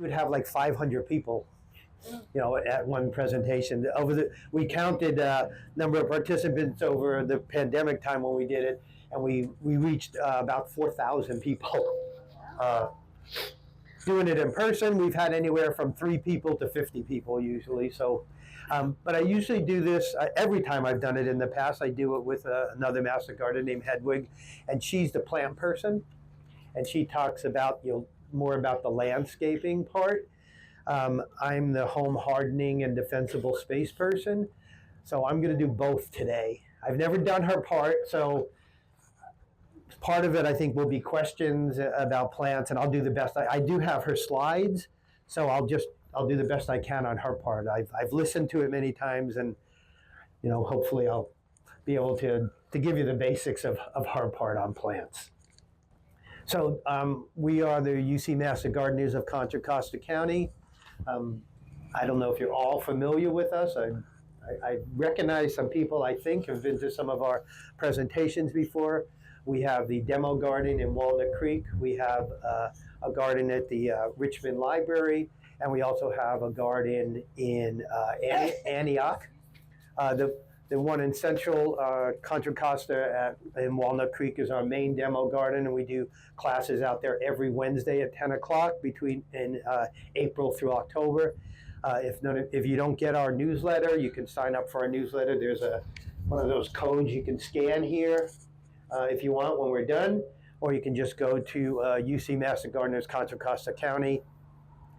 we would have like 500 people, at one presentation. We counted number of participants over the pandemic time when we did it, and we reached about 4,000 people. Doing it in person, we've had anywhere from 3 people to 50 people usually. So, but I usually do this every time I've done it in the past. I do it with another master gardener named Hedwig, and she's the plant person, and she talks about more about the landscaping part. I'm the home hardening and defensible space person, so I'm going to do both today. I've never done her part, so part of it I think will be questions about plants, and I'll do the best. I do have her slides, so I'll do the best I can on her part. I've listened to it many times, and hopefully I'll be able to give you the basics of her part on plants. So we are the UC Master Gardeners of Contra Costa County. I don't know if you're all familiar with us. I recognize some people I think have been to some of our presentations before. We have the demo garden in Walnut Creek. We have a garden at the Richmond Library, and we also have a garden in Antioch. The one in central Contra Costa in Walnut Creek is our main demo garden, and we do classes out there every Wednesday at 10 o'clock in April through October. If you don't get our newsletter, you can sign up for our newsletter. There's one of those codes you can scan here if you want when we're done, or you can just go to UC Master Gardeners Contra Costa County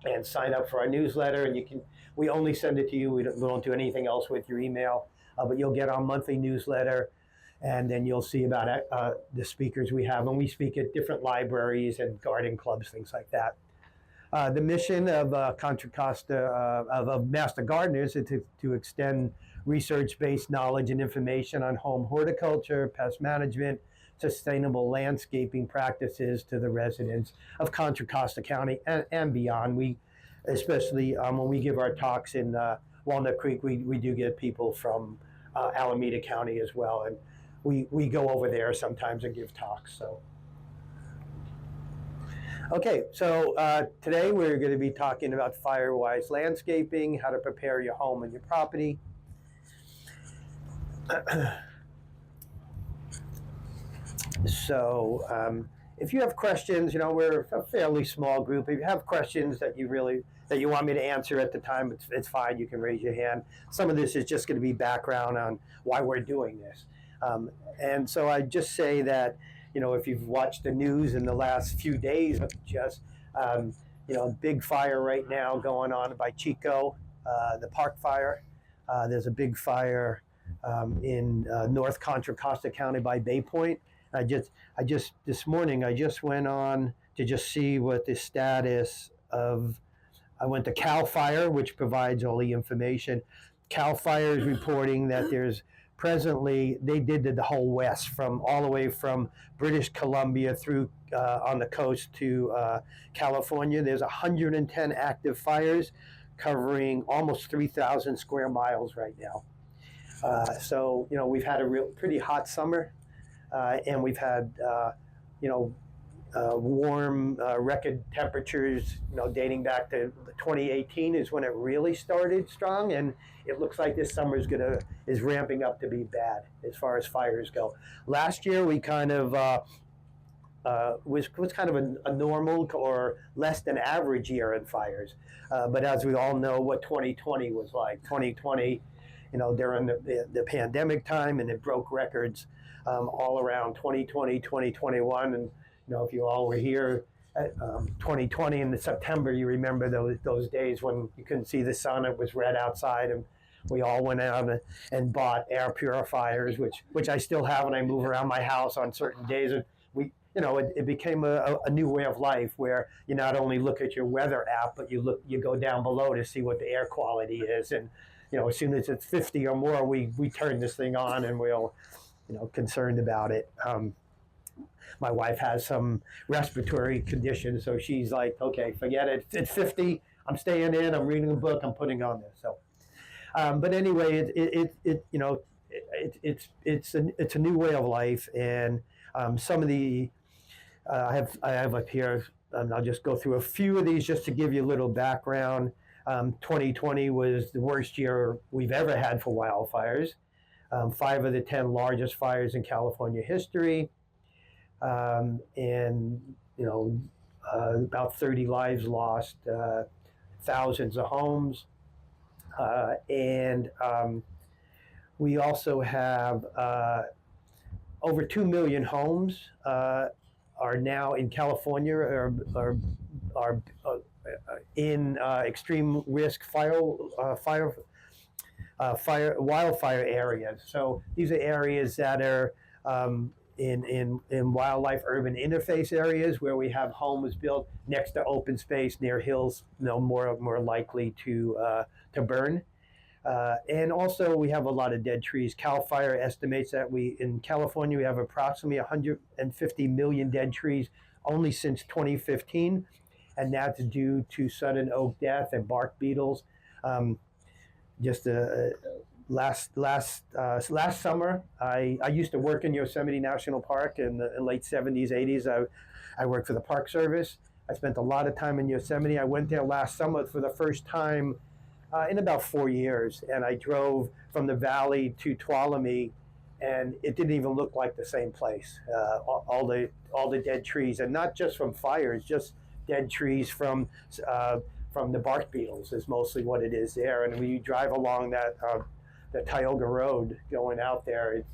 and sign up for our newsletter. And we only send it to you. We don't do anything else with your email. But you'll get our monthly newsletter, and then you'll see about the speakers we have. And we speak at different libraries and garden clubs, things like that. The mission of Contra Costa, of Master Gardeners, is to extend research-based knowledge and information on home horticulture, pest management, sustainable landscaping practices to the residents of Contra Costa County and beyond. We, especially when we give our talks in Walnut Creek, we do get people from Alameda County as well, and we go over there sometimes and give talks. So, okay, so today we're going to be talking about Firewise Landscaping, how to prepare your home and your property. So, if you have questions, we're a fairly small group. If you have questions that you want me to answer at the time, it's fine. You can raise your hand. Some of this is just going to be background on why we're doing this. And so I just say that, if you've watched the news in the last few days, just, big fire right now going on by Chico, the park fire. There's a big fire in North Contra Costa County by Bay Point. This morning, I just went on to just see what the status of, I went to CAL FIRE, which provides all the information. CAL FIRE is reporting that there's presently, they did the whole west, from all the way from British Columbia through on the coast to California. There's 110 active fires covering almost 3,000 square miles right now. So, we've had a pretty hot summer. And we've had, warm record temperatures, dating back to 2018 is when it really started strong, and it looks like this summer is ramping up to be bad as far as fires go. Last year we kind of was kind of a normal or less than average year in fires, but as we all know, what 2020 was like. 2020. During the pandemic time, and it broke records all around 2020, 2021. And, if you all were here at 2020 in the September, you remember those days when you couldn't see the sun, it was red outside, and we all went out and bought air purifiers, which I still have when I move around my house on certain days. And it became a new way of life where you not only look at your weather app, but you go down below to see what the air quality is. And as soon as it's 50 or more, we turn this thing on, and we're all, concerned about it. My wife has some respiratory conditions, so she's like, okay, forget it. It's 50. I'm staying in. I'm reading a book. I'm putting on this. So, but anyway, it's a new way of life, and some of the I have up here I'll just go through a few of these just to give you a little background. 2020 was the worst year we've ever had for wildfires. 5 of the 10 largest fires in California history, and about 30 lives lost, thousands of homes, and we also have over 2 million homes are now in California are in extreme risk wildfire areas. So these are areas that are in wildlife urban interface areas where we have homes built next to open space near hills, more likely to burn. And also we have a lot of dead trees. CAL FIRE estimates that in California we have approximately 150 million dead trees only since 2015, and that's due to sudden oak death and bark beetles. Last summer, I used to work in Yosemite National Park in the late 70s, 80s. I worked for the Park Service. I spent a lot of time in Yosemite. I went there last summer for the first time in about 4 years, and I drove from the valley to Tuolumne, and it didn't even look like the same place. All the dead trees, and not just from fires, just dead trees from the bark beetles is mostly what it is there. And when you drive along that the Tioga Road going out there,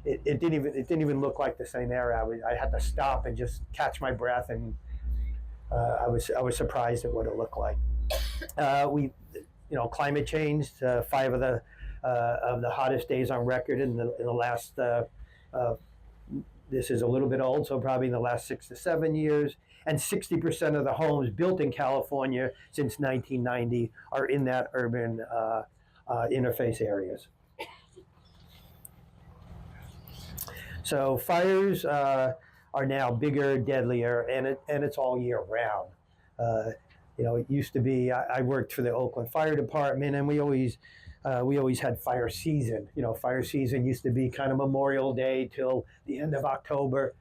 it didn't even look like the same area. I had to stop and just catch my breath, and I was surprised at what it looked like. Climate change. 5 of the hottest days on record in the last. This is a little bit old, so probably in the last 6 to 7 years. And 60% of the homes built in California since 1990 are in that urban interface areas. So fires are now bigger, deadlier, and it's all year round. It used to be, I worked for the Oakland Fire Department, and we always had fire season. Fire season used to be kind of Memorial Day till the end of October.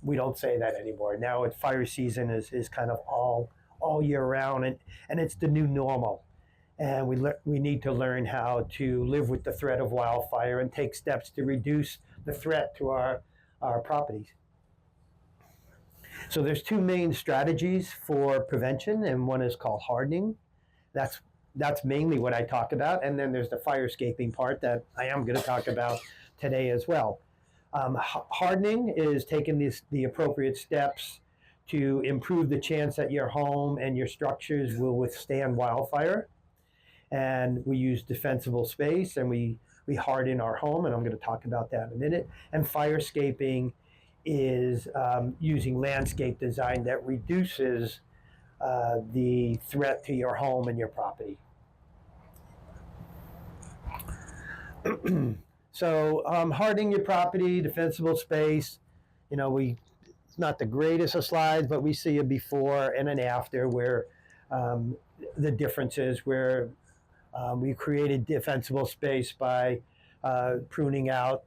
We don't say that anymore. Now fire season is kind of all year round, and it's the new normal. And we need to learn how to live with the threat of wildfire and take steps to reduce the threat to our properties. So there's 2 main strategies for prevention, and one is called hardening. That's mainly what I talk about, and then there's the firescaping part that I am going to talk about today as well. Hardening is taking the appropriate steps to improve the chance that your home and your structures will withstand wildfire. And we use defensible space, and we harden our home, and I'm going to talk about that in a minute. And firescaping is using landscape design that reduces the threat to your home and your property. So hardening your property, defensible space, it's not the greatest of slides, but we see a before and an after where the difference is where we created defensible space by pruning out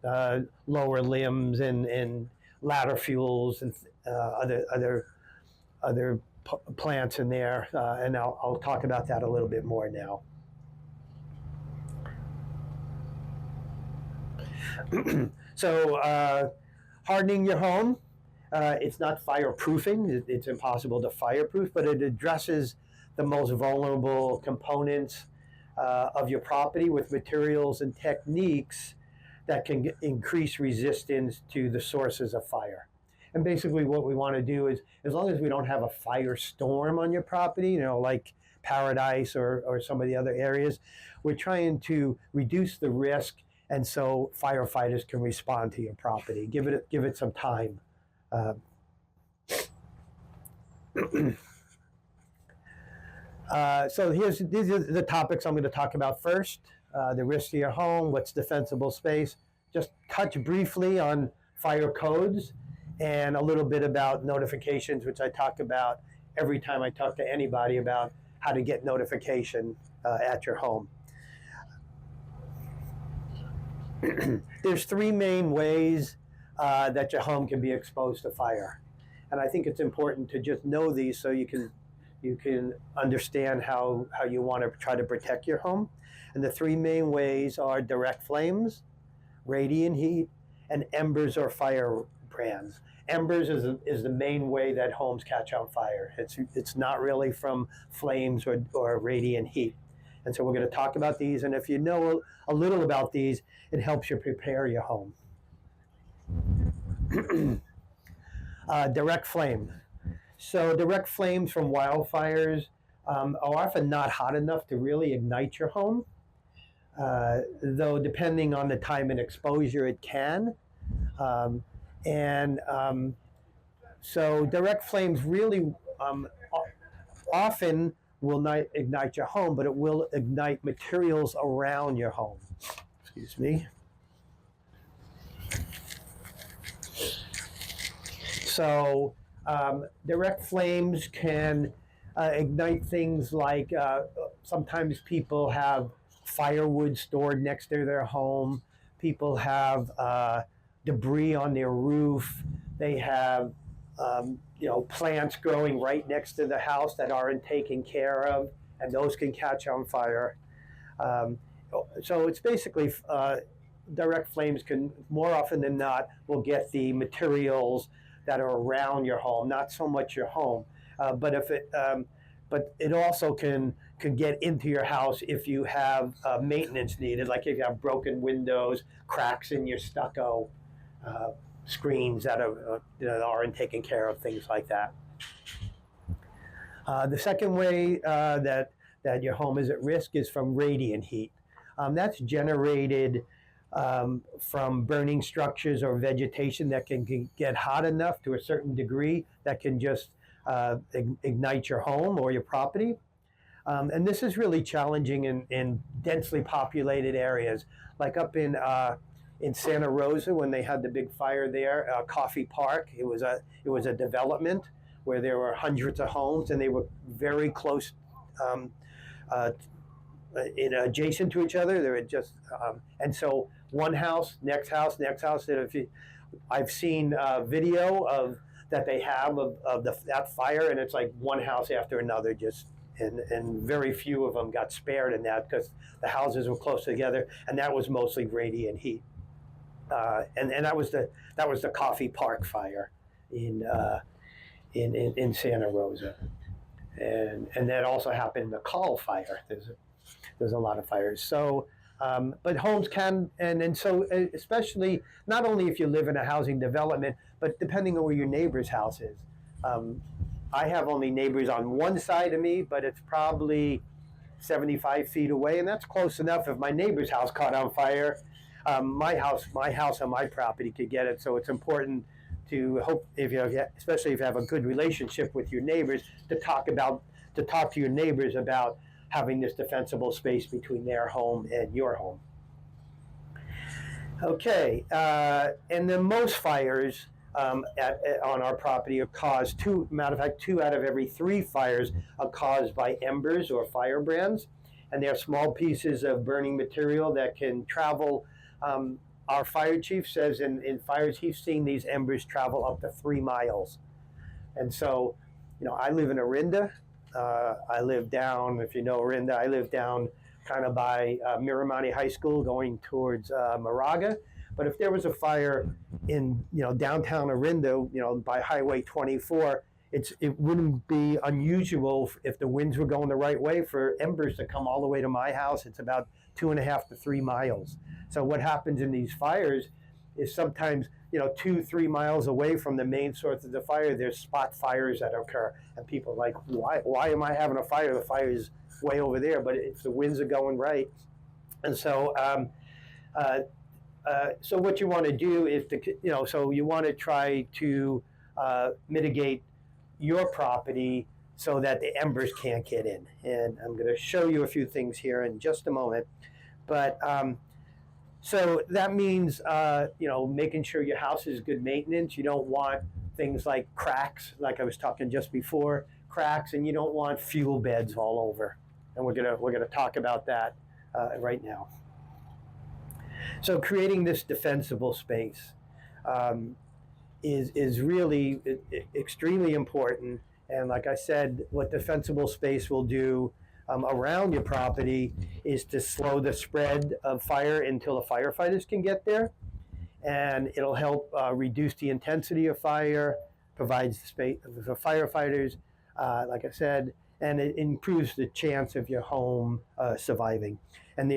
lower limbs and ladder fuels and other plants in there, and I'll talk about that a little bit more now. So hardening your home, it's not fireproofing. It's impossible to fireproof, but it addresses the most vulnerable components of your property with materials and techniques that can increase resistance to the sources of fire. And basically what we want to do is, as long as we don't have a firestorm on your property, like Paradise or some of the other areas, we're trying to reduce the risk, and so firefighters can respond to your property. Give it some time. So these are the topics I'm going to talk about first. The risk to your home, what's defensible space, just touch briefly on fire codes, and a little bit about notifications, which I talk about every time I talk to anybody about how to get notification at your home. There's 3 main ways that your home can be exposed to fire. And I think it's important to just know these so you can understand how you want to try to protect your home. And the three main ways are direct flames, radiant heat, and embers or firebrands. Embers is the main way that homes catch on fire. It's not really from flames or radiant heat. And so we're going to talk about these. And if you know a little about these, it helps you prepare your home. Direct flame. So direct flames from wildfires are often not hot enough to really ignite your home. Though depending on the time and exposure, it can. So direct flames really often will not ignite your home, but it will ignite materials around your home. Excuse me. So direct flames can ignite things like sometimes people have firewood stored next to their home. People have debris on their roof. They have plants growing right next to the house that aren't taken care of, and those can catch on fire. So it's basically direct flames can more often than not will get the materials that are around your home, not so much your home, but it also can get into your house if you have maintenance needed, like if you have broken windows, cracks in your stucco, screens that aren't taken care of, things like that. The second way that your home is at risk is from radiant heat. That's generated from burning structures or vegetation that can get hot enough to a certain degree that can just ignite your home or your property. And this is really challenging in densely populated areas, like up in Santa Rosa when they had the big fire there, Coffee Park. It was a development where there were hundreds of homes, and they were very close, adjacent to each other. They were just, and so one house, next house, next house. I've seen video of that they have of that fire, and it's like one house after another, and very few of them got spared in that because the houses were close together, and that was mostly radiant heat. And that was the Coffee Park fire in Santa Rosa, and that also happened in the Call fire. There's a lot of fires. So, but homes can, and so especially not only if you live in a housing development, but depending on where your neighbor's house is. I have only neighbors on one side of me, but it's probably 75 feet away, and that's close enough. If my neighbor's house caught on fire, my house on my property could get it. So it's important to hope, especially if you have a good relationship with your neighbors, to talk to your neighbors about having this defensible space between their home and your home. Okay, and then most fires on our are caused, two out of every 3 fires are caused by embers or firebrands, and they're small pieces of burning material that can travel. Our fire chief says in fires he's seen these embers travel up to 3 miles. And so, I live in Orinda. I live down, if you know Orinda, I live down kind of by Miramani High School going towards Moraga. But if there was a fire in downtown Orinda, by Highway 24, it wouldn't be unusual if the winds were going the right way for embers to come all the way to my house. It's about 2.5 to 3 miles. So what happens in these fires is sometimes 2-3 miles away from the main source of the fire, there's spot fires that occur, and people are like, why am I having a fire? The fire is way over there, but if the winds are going right. And so so what you want to do is so you want to try to mitigate your property so that the embers can't get in. And I'm going to show you a few things here in just a moment. But so that means making sure your house is good maintenance. You don't want things like cracks, like I was talking just before, cracks, and you don't want fuel beds all over. And we're gonna talk about that right now. So creating this defensible space. is really extremely important. And like I said, what defensible space will do around your property is to slow the spread of fire until the firefighters can get there. And it'll help reduce the intensity of fire, provides space for firefighters, like I said, and it improves the chance of your home surviving. And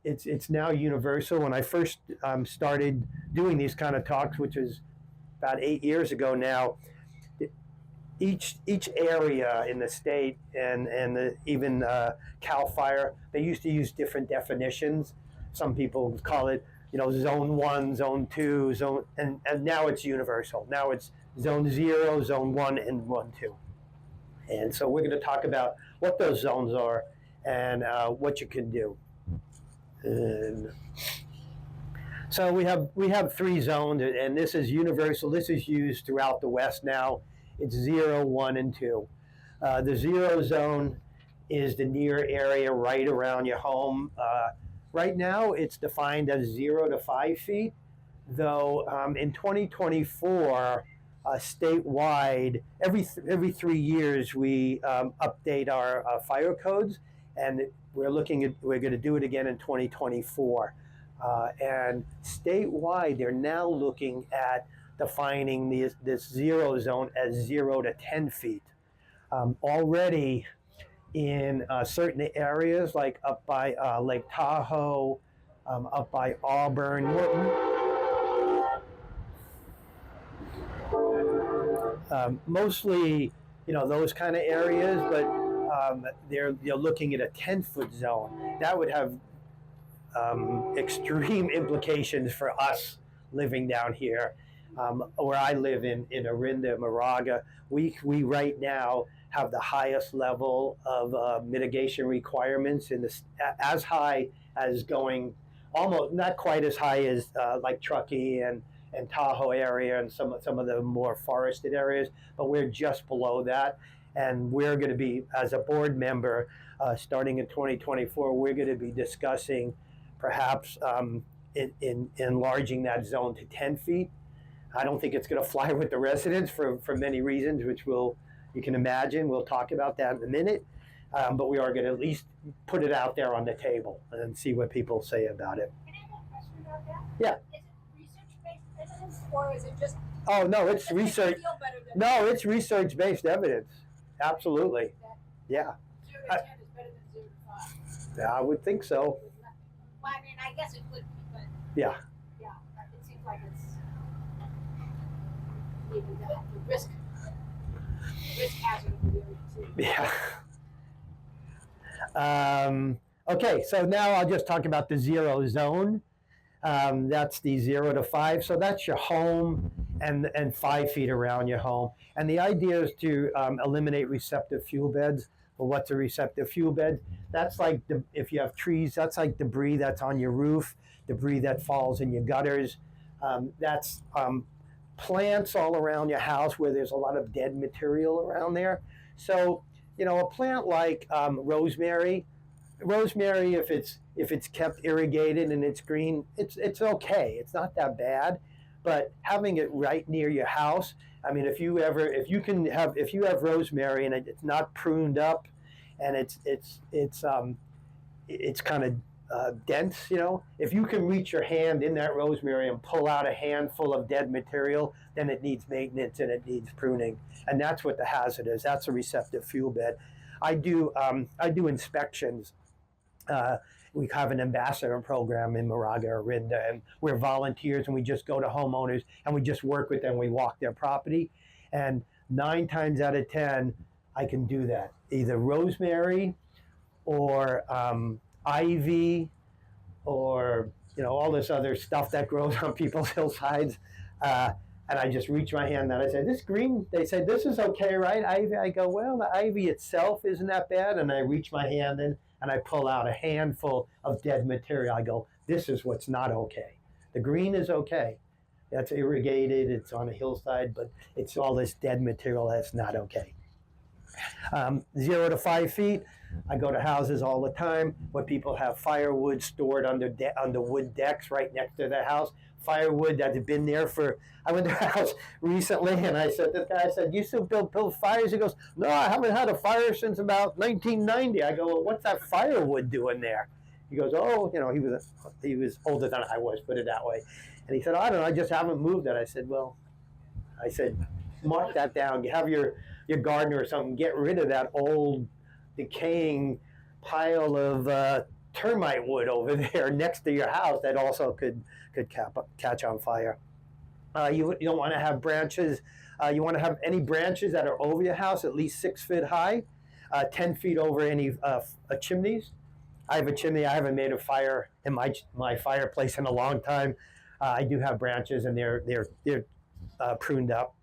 it's now universal. When I first started doing these kind of talks, which was about 8 years ago now, each area in the state and even Cal Fire, they used to use different definitions. Some people call it, zone 1, zone 2, and now it's universal. Now it's zone 0, zone 1, and 1, 2. And so we're going to talk about what those zones are and what you can do. And so we have 3 zones, and this is universal. This is used throughout the West now. It's 0, 1, and 2. The 0 zone is the near area right around your home. Right now, it's defined as 0 to 5 feet, though in 2024, statewide, every 3 years we update our fire codes, and we're going to do it again in 2024. And statewide, they're now looking at defining this 0 zone as 0 to 10 feet. Already in certain areas, like up by Lake Tahoe, up by Auburn, mostly, those kind of areas, but they're looking at a 10-foot zone. That would have extreme implications for us living down here. Where I live in Orinda, Moraga, we right now have the highest level of mitigation requirements as high as going, almost not quite as high as like Truckee and Tahoe area and some of the more forested areas, but we're just below that. And we're going to be, as a board member, starting in 2024, we're going to be discussing perhaps in enlarging that zone to 10 feet. I don't think it's going to fly with the residents for many reasons, which you can imagine. We'll talk about that in a minute. But we are going to at least put it out there on the table and see what people say about it. Can I have a question about that? Yeah. Is it research-based evidence, or is it just... Oh, no, it's research. No, it's research-based evidence. Absolutely. Yeah. 0 to 10 is better than 0 to 5. I would think so. Well, I mean, I guess it would be, but... Yeah. Yeah, it seems like it's... Even the risk hazard of the area, too. Yeah. Okay, so now I'll just talk about the 0 zone. That's the 0 to 5. So that's your home and 5 feet around your home. And the idea is to eliminate receptive fuel beds. Well, what's a receptive fuel bed? That's like, if you have trees, that's like debris that's on your roof, debris that falls in your gutters. That's plants all around your house where there's a lot of dead material around there. So, a plant like rosemary, if it's kept irrigated and it's green, it's okay. It's not that bad. But having it right near your house, I mean, if you have rosemary and it's not pruned up, and it's kind of dense, if you can reach your hand in that rosemary and pull out a handful of dead material, then it needs maintenance and it needs pruning, and that's what the hazard is. That's a receptive fuel bed. I do inspections. We have an ambassador program in Moraga, Orinda, and we're volunteers, and we just go to homeowners and we just work with them. We walk their property, and 9 times out of 10, I can do that. Either rosemary or ivy, or all this other stuff that grows on people's hillsides, and I just reach my hand and I say, "This green." They say, "This is okay, right, ivy?" I go, "Well, the ivy itself isn't that bad," and I reach my hand in and I pull out a handful of dead material. I go, "This is what's not okay. The green is okay. That's irrigated. It's on a hillside, but it's all this dead material that's not okay." 0 to 5 feet. I go to houses all the time where people have firewood stored under wood decks right next to their house. firewood that had been there for. I went to her house recently, and I said, "This guy," I said, "You still build fires?" He goes, "No, I haven't had a fire since about 1990." I go, "Well, what's that firewood doing there?" He goes, "Oh, he was older than I was, put it that way." And he said, "I don't know, I just haven't moved it." I said, "Well," I said, "mark that down. You have your gardener or something, get rid of that old decaying pile of termite wood over there next to your house that also could catch on fire." You don't want to have branches. You want to have any branches that are over your house at least 6 feet high, 10 feet over any chimneys. I have a chimney. I haven't made a fire in my fireplace in a long time. I do have branches, and they're pruned up.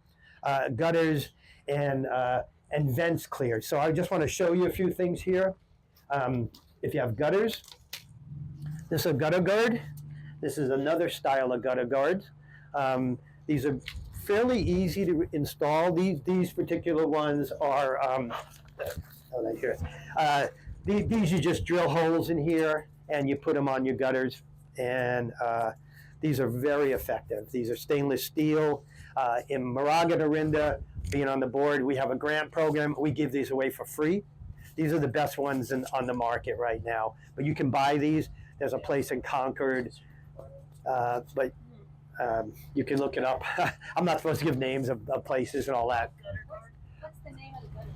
Gutters and vents cleared. So I just want to show you a few things here. If you have gutters, this is a gutter guard. This is another style of gutter guards. These are fairly easy to install. These particular ones are, these you just drill holes in here and you put them on your gutters, and these are very effective. These are stainless steel. In Moraga, Dorinda, being on the board, we have a grant program. We give these away for free. These are the best ones on the market right now. But you can buy these. There's a place in Concord, but you can look it up. I'm not supposed to give names of places and all that. What's the name of the gutter?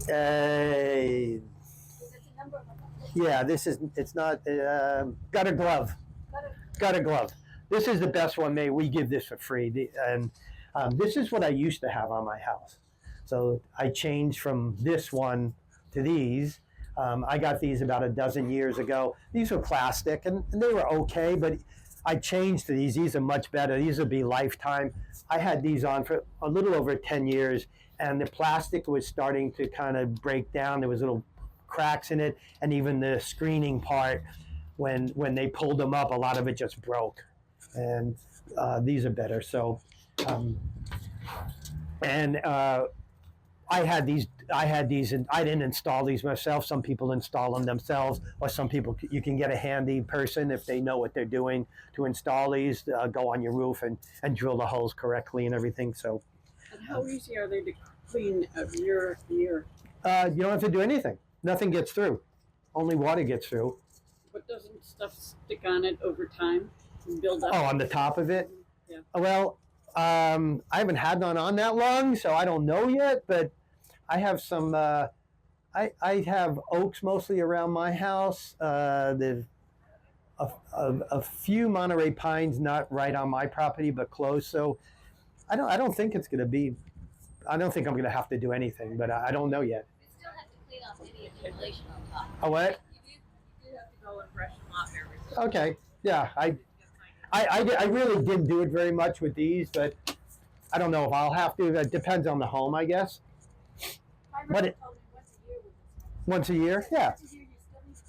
Is it a number of them? Yeah, it's not, Gutter Glove. Gutter Glove. This is the best one made. We give this for free. And this is what I used to have on my house. So I changed from this one to these. I got these about a dozen years ago. These were plastic, and they were okay, but I changed to these. These are much better. These will be lifetime. I had these on for a little over 10 years, and the plastic was starting to kind of break down. There was little cracks in it, and even the screening part, when they pulled them up, a lot of it just broke. And these are better. So, I had these, and I didn't install these myself. Some people install them themselves, or some people, you can get a handy person if they know what they're doing to install these. Go on your roof and drill the holes correctly and everything. So, and how easy are they to clean year after year? You don't have to do anything. Nothing gets through. Only water gets through. But doesn't stuff stick on it over time and build up? Oh, on the top of it? Yeah. Well, I haven't had one on that long, so I don't know yet, but I have some, I have oaks mostly around my house. There's a few Monterey pines, not right on my property, but close. So I don't think it's going to be, I don't think I'm going to have to do anything, but I don't know yet. You still have to clean off any accumulation on top. Oh, what? You do have to go and brush them off every so Okay. Yeah, I really didn't do it very much with these, but I don't know if I'll have to. It depends on the home, I guess. My What mother it- told me once a year with this. Once a year? Yeah. Once a year, you still need to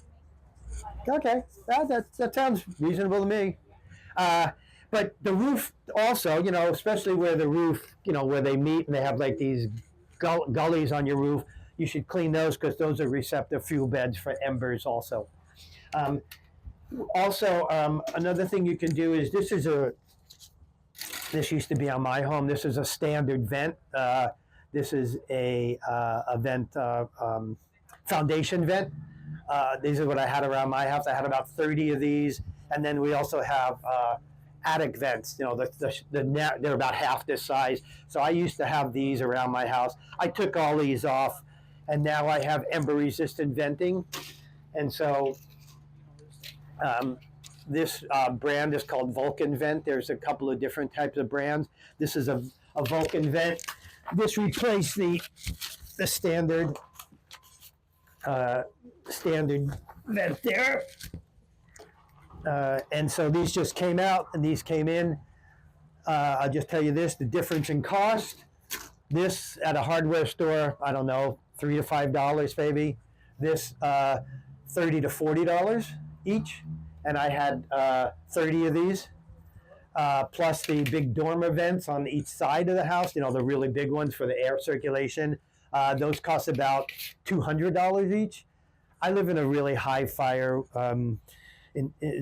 make Okay. That sounds reasonable to me. But the roof also, especially where the roof, where they meet and they have like these gullies on your roof, you should clean those because those are receptive fuel beds for embers also. Another thing you can do is this used to be on my home. This is a standard vent. This is a vent, foundation vent. These are what I had around my house. I had about 30 of these. And then we also have attic vents. They're about half this size. So I used to have these around my house. I took all these off, and now I have ember-resistant venting. And so this brand is called Vulcan Vent. There's a couple of different types of brands. This is a Vulcan Vent. This replaced the standard vent there. And so these just came out and these came in. I'll just tell you this, the difference in cost. This at a hardware store, I don't know, $3 to $5 maybe. This $30 to $40 each. And I had 30 of these. Plus the big dormer vents on each side of the house, the really big ones for the air circulation. Those cost about $200 each. I live in a really high fire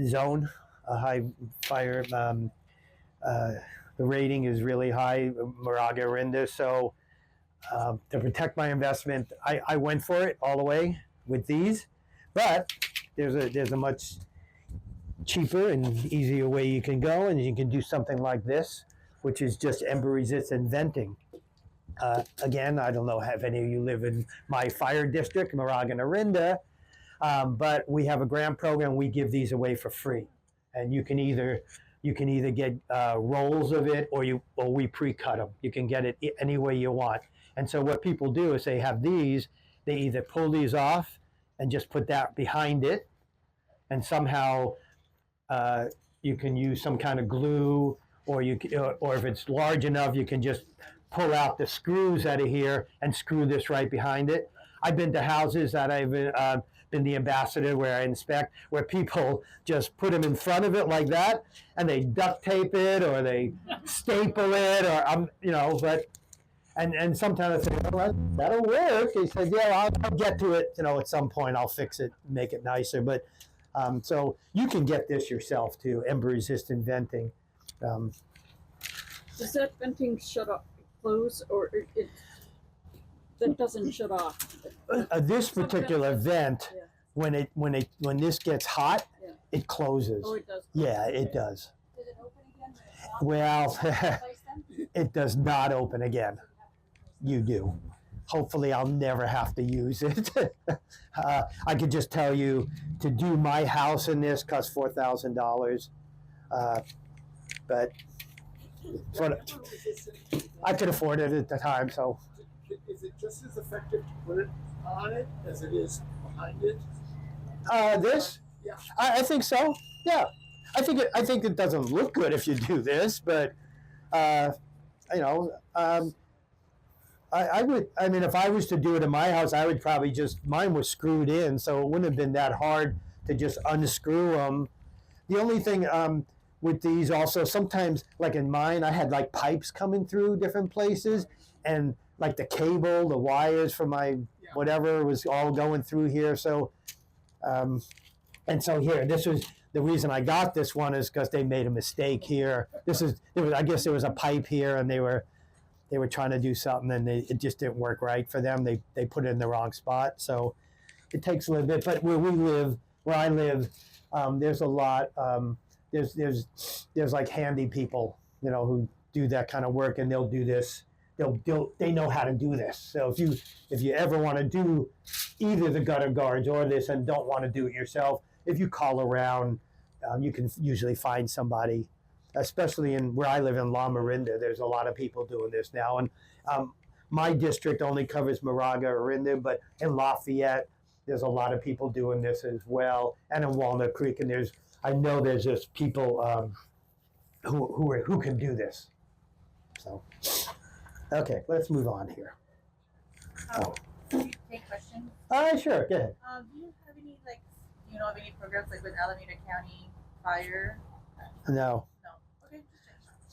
zone. a high fire. The rating is really high, Moraga Orinda. So to protect my investment, I went for it all the way with these. But there's a much cheaper and easier way you can go, and you can do something like this, which is just ember resistant venting. Again, I don't know if any of you live in my fire district, Moraga and Orinda, but we have a grant program. We give these away for free, and you can either get rolls of it, or we pre-cut them. You can get it any way you want. And so what people do is they have these. They either pull these off and just put that behind it, and somehow you can use some kind of glue, or if it's large enough, you can just pull out the screws out of here and screw this right behind it. I've been to houses that I've been the ambassador where I inspect, where people just put them in front of it like that, and they duct tape it or they staple it, or but and sometimes I say, well, that'll work. He said, yeah, I'll get to it. At some point I'll fix it, make it nicer. But so you can get this yourself too, ember resistant venting. Does that venting shut off, close, or that doesn't shut off? This particular vent, Yeah. when this gets hot, Yeah. it closes. Oh, it does. Yeah, it does. Does it open again when it's not? Well, Replace them? it does not open again. You do. Hopefully, I'll never have to use it. I could just tell you, to do my house in this cost $4,000, but I could afford it at the time. So, is it just as effective to put it on it as it is behind it? this, Yeah. I think so. Yeah, I think it doesn't look good if you do this, but I would. I mean, if I was to do it in my house, I would probably mine was screwed in, so it wouldn't have been that hard to just unscrew them. The only thing with these also, sometimes, like in mine, I had like pipes coming through different places, and like the cable, the wires for my whatever was all going through here. So, and so here, this was the reason I got this one, is because they made a mistake here. I guess there was a pipe here, and they were trying to do something, and it just didn't work right for them. They put it in the wrong spot. So it takes a little bit. But where I live, there's a lot. There's like handy people, who do that kind of work, and they'll do this. They know how to do this. So if you ever want to do either the gutter guards or this and don't want to do it yourself, if you call around, you can usually find somebody. Especially where I live in La Marinda, there's a lot of people doing this now. And my district only covers Moraga, Orinda, but in Lafayette, there's a lot of people doing this as well. And in Walnut Creek, and I know there's just people who can do this. So, okay, let's move on here. Can you take questions? Sure, go ahead. Do you have any of any programs like with Alameda County Fire? No, No. Okay,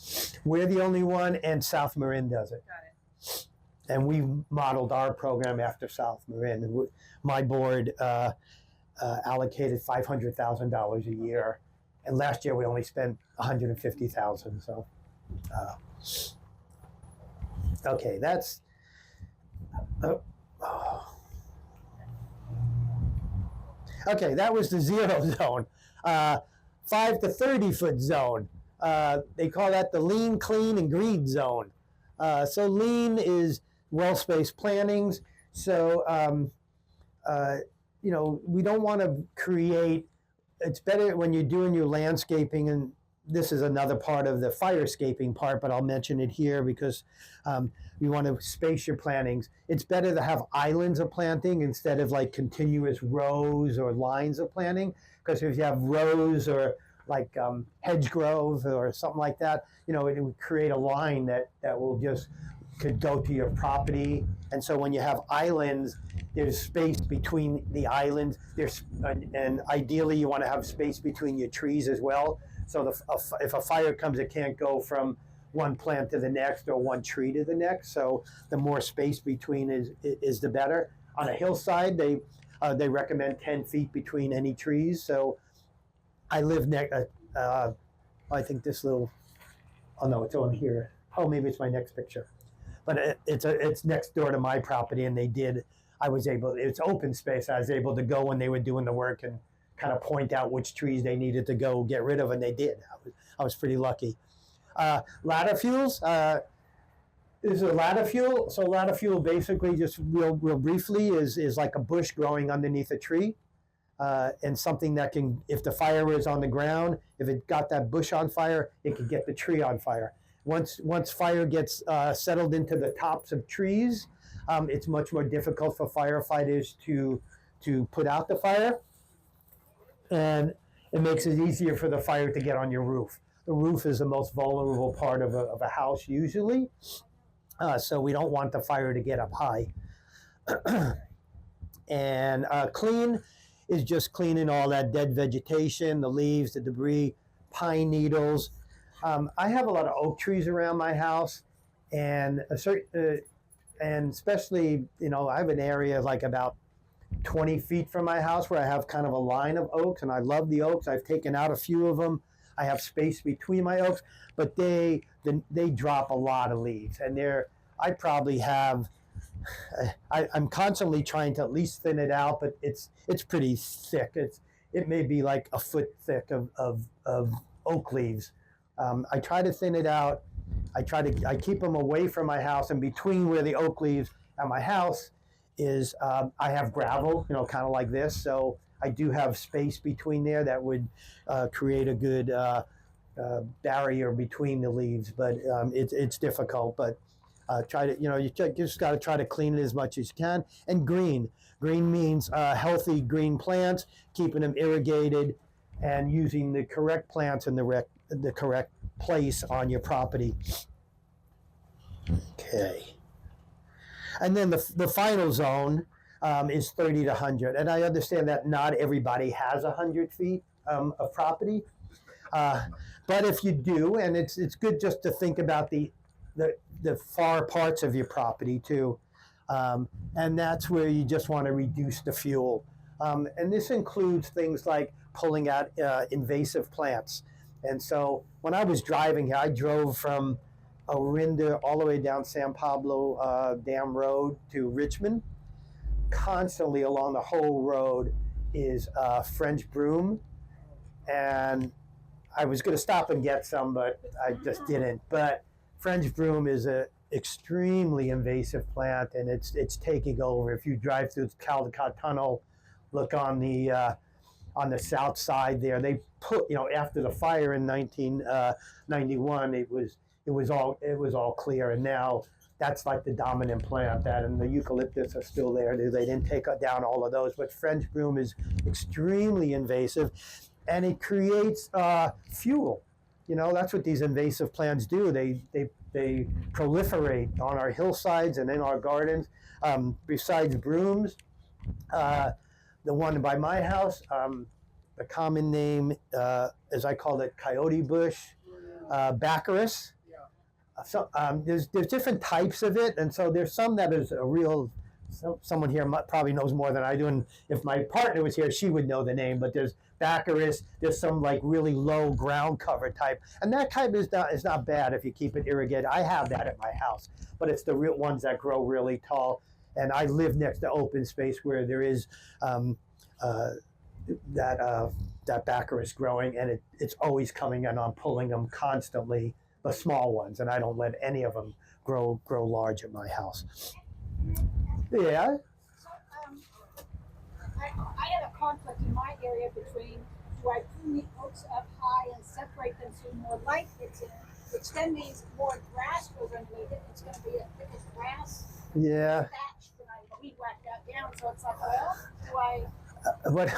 just check. we're the only one, and South Marin does it. Got it. And we modeled our program after South Marin. And my board allocated $500,000 a year, and last year we only spent $150,000. So, okay, that's. Okay, that was the 0 zone. 5 to 30 foot zone. They call that the lean, clean, and green zone. So lean is well-spaced plantings. So, we don't want to create, it's better when you're doing your landscaping, and this is another part of the firescaping part, but I'll mention it here because you want to space your plantings. It's better to have islands of planting instead of like continuous rows or lines of planting, because if you have rows or like hedge grove or something like that, it would create a line that could go to your property. And so when you have islands, there's space between the islands. And ideally you want to have space between your trees as well. So if a fire comes, it can't go from one plant to the next or one tree to the next. So the more space between is the better. On a hillside, they recommend 10 feet between any trees. So I live I think this little, oh no, it's on here. Oh, maybe it's my next picture. But it's next door to my property, and it's open space. I was able to go when they were doing the work and kind of point out which trees they needed to go get rid of, and they did. I was pretty lucky. Ladder fuels. This is a ladder fuel. So ladder fuel basically, just real briefly, is like a bush growing underneath a tree. And something that can, if the fire is on the ground, if it got that bush on fire, it could get the tree on fire. Once fire gets settled into the tops of trees, it's much more difficult for firefighters to put out the fire, and it makes it easier for the fire to get on your roof. The roof is the most vulnerable part of a house usually, so we don't want the fire to get up high. And clean is just cleaning all that dead vegetation, the leaves, the debris, pine needles. I have a lot of oak trees around my house, and especially, I have an area like about 20 feet from my house where I have kind of a line of oaks, and I love the oaks. I've taken out a few of them. I have space between my oaks, but they drop a lot of leaves, and I probably have. I'm constantly trying to at least thin it out, but it's pretty thick. It may be like a foot thick of oak leaves. I try to thin it out. I keep them away from my house, and between where the oak leaves and my house is, I have gravel, kind of like this. So I do have space between there that would create a good barrier between the leaves, but it's difficult. But you just got to try to clean it as much as you can. And green means healthy green plants, keeping them irrigated, and using the correct plants in the correct place on your property. Okay. And then the final zone is 30 to 100. And I understand that not everybody has 100 feet of property. But if you do, and it's good just to think about the far parts of your property too. And that's where you just want to reduce the fuel. And this includes things like pulling out invasive plants. And so when I was driving here, I drove from Orinda all the way down San Pablo Dam Road to Richmond. Constantly along the whole road is French broom. And I was going to stop and get some, but I just didn't. But French broom is an extremely invasive plant, and it's taking over. If you drive through the Caldecott Tunnel, look on the south side there. They put, after the fire in 1991, it was all clear, and now that's like the dominant plant. That and the eucalyptus are still there. They didn't take down all of those, but French broom is extremely invasive, and it creates fuel. That's what these invasive plants do. They proliferate on our hillsides and in our gardens. Besides brooms, the one by my house, the common name, as I call it, coyote bush, baccharis. So there's different types of it, and so there's some that is a real. Someone here probably knows more than I do, and if my partner was here, she would know the name. But there's baccharis. There's some like really low ground cover type, and that type is not bad if you keep it irrigated. I have that at my house, but it's the real ones that grow really tall. And I live next to open space where there is that baccharis growing, and it's always coming, and I'm pulling them constantly, the small ones, and I don't let any of them grow large at my house. Yeah. So, I have a conflict in my area between, do I prune the oaks up high and separate them so more light gets in, which then means more grass goes underneath it. It's going to be a thicker grass. Yeah. Thatch that I weed whacked that down. So it's like, well, do I What? the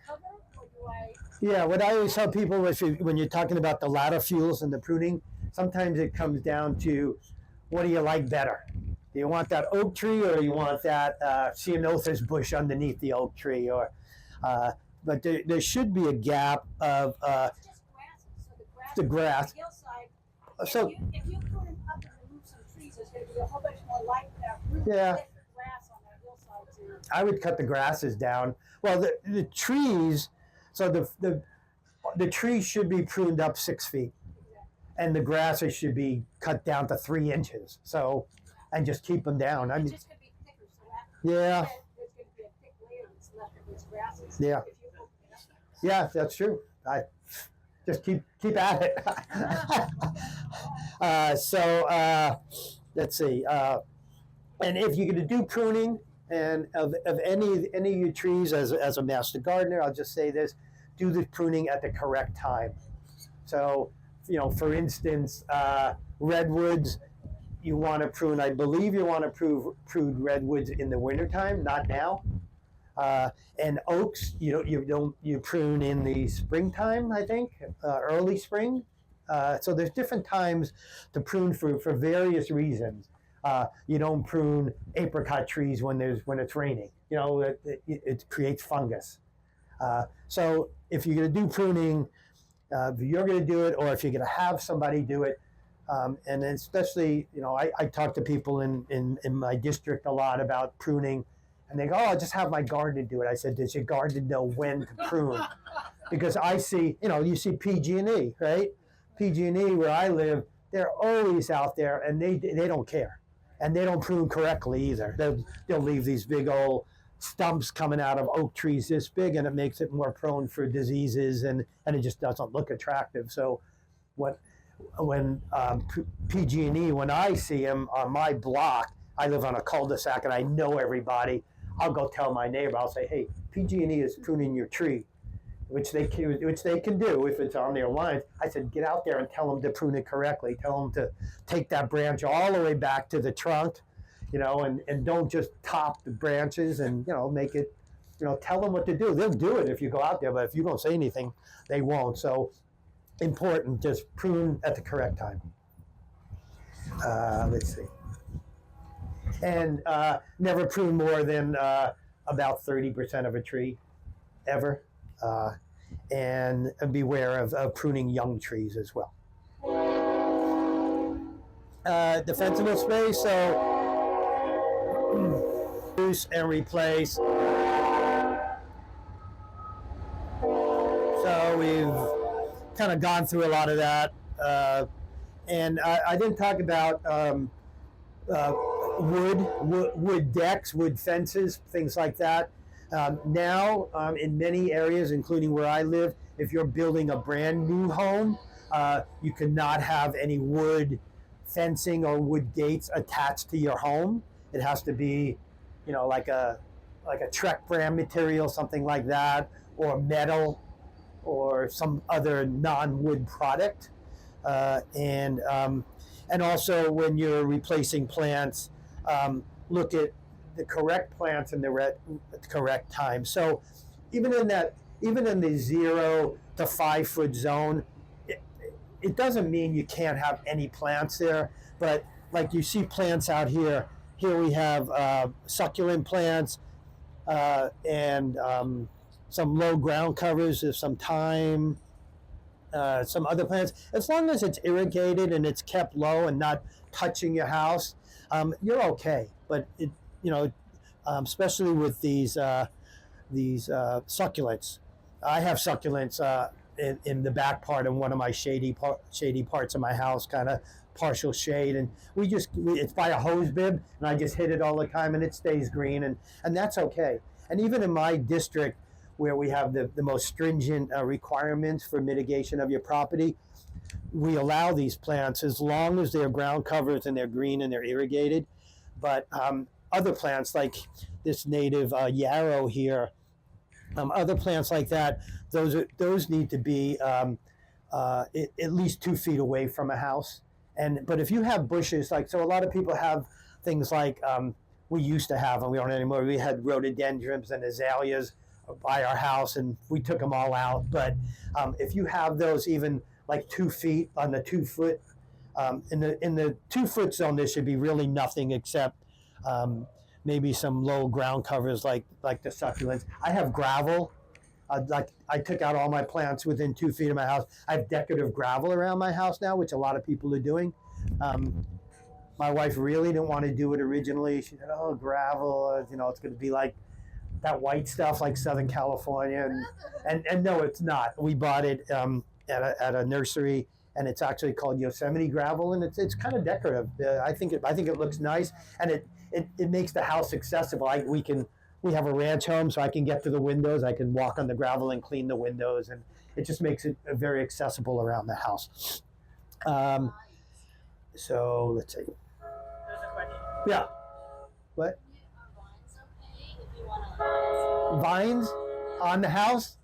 cover or do I? Yeah, what I always tell people is when you're talking about the ladder fuels and the pruning, sometimes it comes down to what do you like better? Do you want that oak tree or you want that ceanothus bush underneath the oak tree? But there should be a gap of It's just grasses. So the grass. on the hillside. So If you prune it up and remove some trees, there's going to be a whole bunch more light there. Yeah. Thick grass on that hillside too. I would cut the grasses down. Well, the trees. So the trees should be pruned up 6 feet, and the grasses should be cut down to 3 inches. So, and just keep them down. I It's mean, just gonna be thicker, so after yeah, there's gonna be a thick layer that's left of these grasses. Yeah. If you open it up. yeah, that's true. I just keep at it. Let's see. And if you're going to do pruning and of any of your trees as a master gardener, I'll just say this: do the pruning at the correct time. So, for instance, redwoods, you want to prune. I believe you want to prune redwoods in the wintertime, not now. And oaks, you prune in the springtime, I think, early spring. So there's different times to prune for various reasons. You don't prune apricot trees when it's raining. It creates fungus. So if you're going to do pruning, if you're going to do it, or if you're going to have somebody do it, and especially, I talk to people in my district a lot about pruning. And they go, oh, I'll just have my gardener do it. I said, does your gardener know when to prune? Because I see, you see PG&E, right? PG&E, where I live, they're always out there, and they don't care. And they don't prune correctly either. They'll leave these big old stumps coming out of oak trees this big, and it makes it more prone for diseases, and it just doesn't look attractive. So when PG&E, when I see them on my block, I live on a cul-de-sac, and I know everybody. I'll go tell my neighbor. I'll say, "Hey, PG&E is pruning your tree," which they can do if it's on their lines. I said, "Get out there and tell them to prune it correctly. Tell them to take that branch all the way back to the trunk, and don't just top the branches and make it, tell them what to do. They'll do it if you go out there, but if you don't say anything, they won't. So important, just prune at the correct time. Let's see. And never prune more than about 30% of a tree, ever. And beware of pruning young trees as well. Defensible space, so use and replace. So we've kind of gone through a lot of that. And I didn't talk about wood decks, wood fences, things like that. Now, in many areas, including where I live, if you're building a brand new home, you cannot have any wood fencing or wood gates attached to your home. It has to be, like a Trek brand material, something like that, or metal, or some other non-wood product. And also when you're replacing plants, look at the correct plants in the correct time. So even in the 0 to 5 foot zone, it doesn't mean you can't have any plants there, but like you see plants out here. Here we have succulent plants and some low ground covers, there's some thyme, some other plants. As long as it's irrigated and it's kept low and not touching your house, you're okay. But especially with these succulents, I have succulents in the back part of one of my shady parts of my house, kind of partial shade, and it's by a hose bib, and I just hit it all the time, and it stays green, and that's okay. And even in my district, where we have the most stringent requirements for mitigation of your property, we allow these plants as long as they're ground covers and they're green and they're irrigated. But other plants like this native yarrow here, other plants like that, those need to be at least 2 feet away from a house. But if you have bushes, so a lot of people have things like we used to have, and we don't anymore. We had rhododendrons and azaleas by our house, and we took them all out. But if you have those even like 2 feet on the 2 foot, in the 2 foot zone, there should be really nothing except maybe some low ground covers like the succulents. I have gravel. I took out all my plants within 2 feet of my house. I have decorative gravel around my house now, which a lot of people are doing. My wife really didn't want to do it originally. She said, "Oh, gravel, it's going to be like that white stuff like Southern California, and no, it's not. We bought it at a nursery, and it's actually called Yosemite gravel, and it's kind of decorative. I think it looks nice, and it makes the house accessible. We have a ranch home, so I can get to the windows. I can walk on the gravel and clean the windows, and it just makes it very accessible around the house. So let's see. There's a question. Yeah. What? Vines on the house?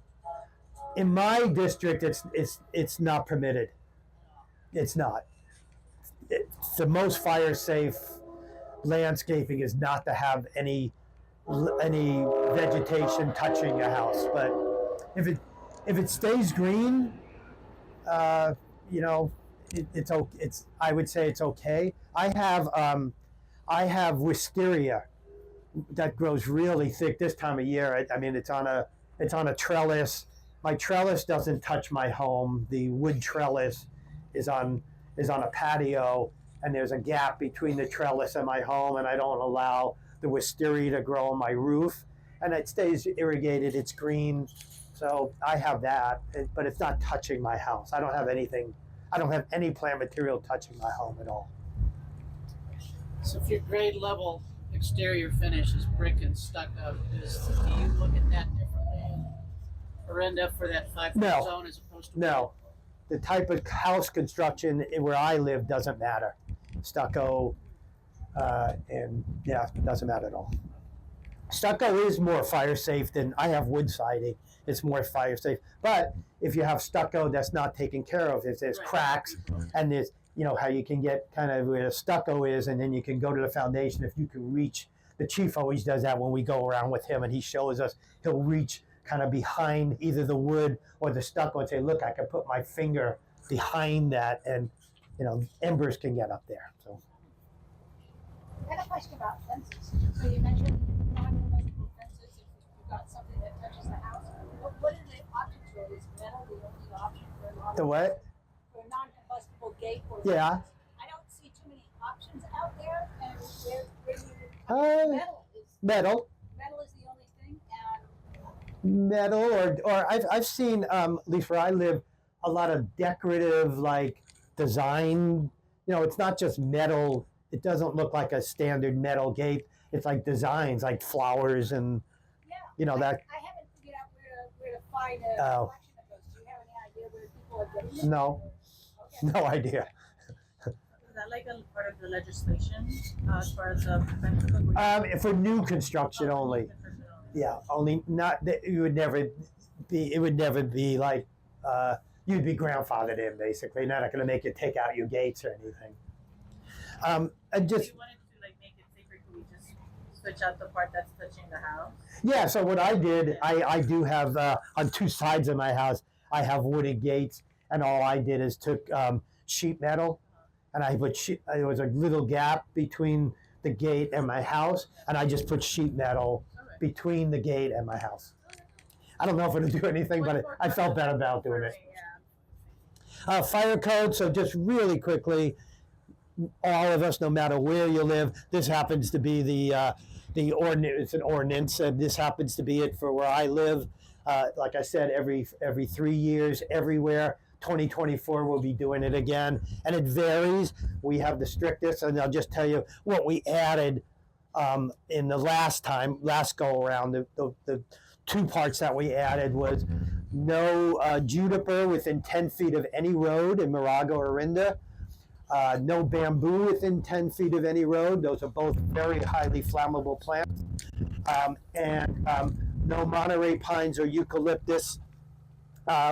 In my district, it's not permitted. It's not. The most fire safe landscaping is not to have any vegetation touching a house. But if it stays green, you know, it's okay. I would say it's okay. I have wisteria that grows really thick this time of year. I mean, it's on a trellis. My trellis doesn't touch my home. The wood trellis is on a patio, and there's a gap between the trellis and my home, and I don't allow the wisteria to grow on my roof, and it stays irrigated. It's green, so I have that, but it's not touching my house. I don't have anything. I don't have any plant material touching my home at all. So if your grade level exterior finish is brick and stucco, do you look at that differently or end up for that 5-foot No. zone as opposed to No, the type of house construction where I live doesn't matter. Stucco, and yeah, it doesn't matter at all. Stucco is more fire safe than I have wood siding. It's more fire safe. But if you have stucco that's not taken care of, if there's Right. cracks and there's, you know, how you can get kind of where the stucco is, and then you can go to the foundation. If you can reach, the chief always does that when we go around with him, and he shows us, he'll reach kind of behind either the wood or the stucco and say, look, I can put my finger behind that, and, you know, embers can get up there. So. I had a question about fences. So you mentioned non-combustible fences if you've got something that touches the house. What are the options for? Is metal the only option for The what? for a non-combustible gate or Yeah. fences? I don't see too many options out there, and where Uh, metal is Metal. the only thing, and Metal, or I've seen, at least where I live, a lot of decorative like design. You know, it's not just metal. It doesn't look like a standard metal gate. It's like designs, like flowers, and yeah, you know that. I haven't figured out where to find a Oh. collection of those. Do you have any idea where people are getting them? No, Okay. no idea. Is that like a part of the legislation as far as fence code? For new construction only. Yeah, only not that it would never be. It would never be like you'd be grandfathered in basically. They're not going to make you take out your gates or anything. And If just you wanted to like make it safer, could we just switch out the part that's touching the house? yeah. So what I did, I do have on two sides of my house, I have wooden gates, and all I did is took sheet metal, and I put there was a little gap between the gate and my house, and I just put sheet metal Okay. between the gate and my house. I don't know if it'll do anything, but I felt better about doing it. Yeah. Fire code, so just really quickly, all of us, no matter where you live, this happens to be the ordinance, it's an ordinance, and this happens to be it for where I live. Like I said, every 3 years, everywhere. 2024, we'll be doing it again, and it varies. We have the strictest, and I'll just tell you what we added in the last go around. The two parts that we added was no juniper within 10 feet of any road in Moraga or Orinda. No bamboo within 10 feet of any road. Those are both very highly flammable plants. And no Monterey pines or eucalyptus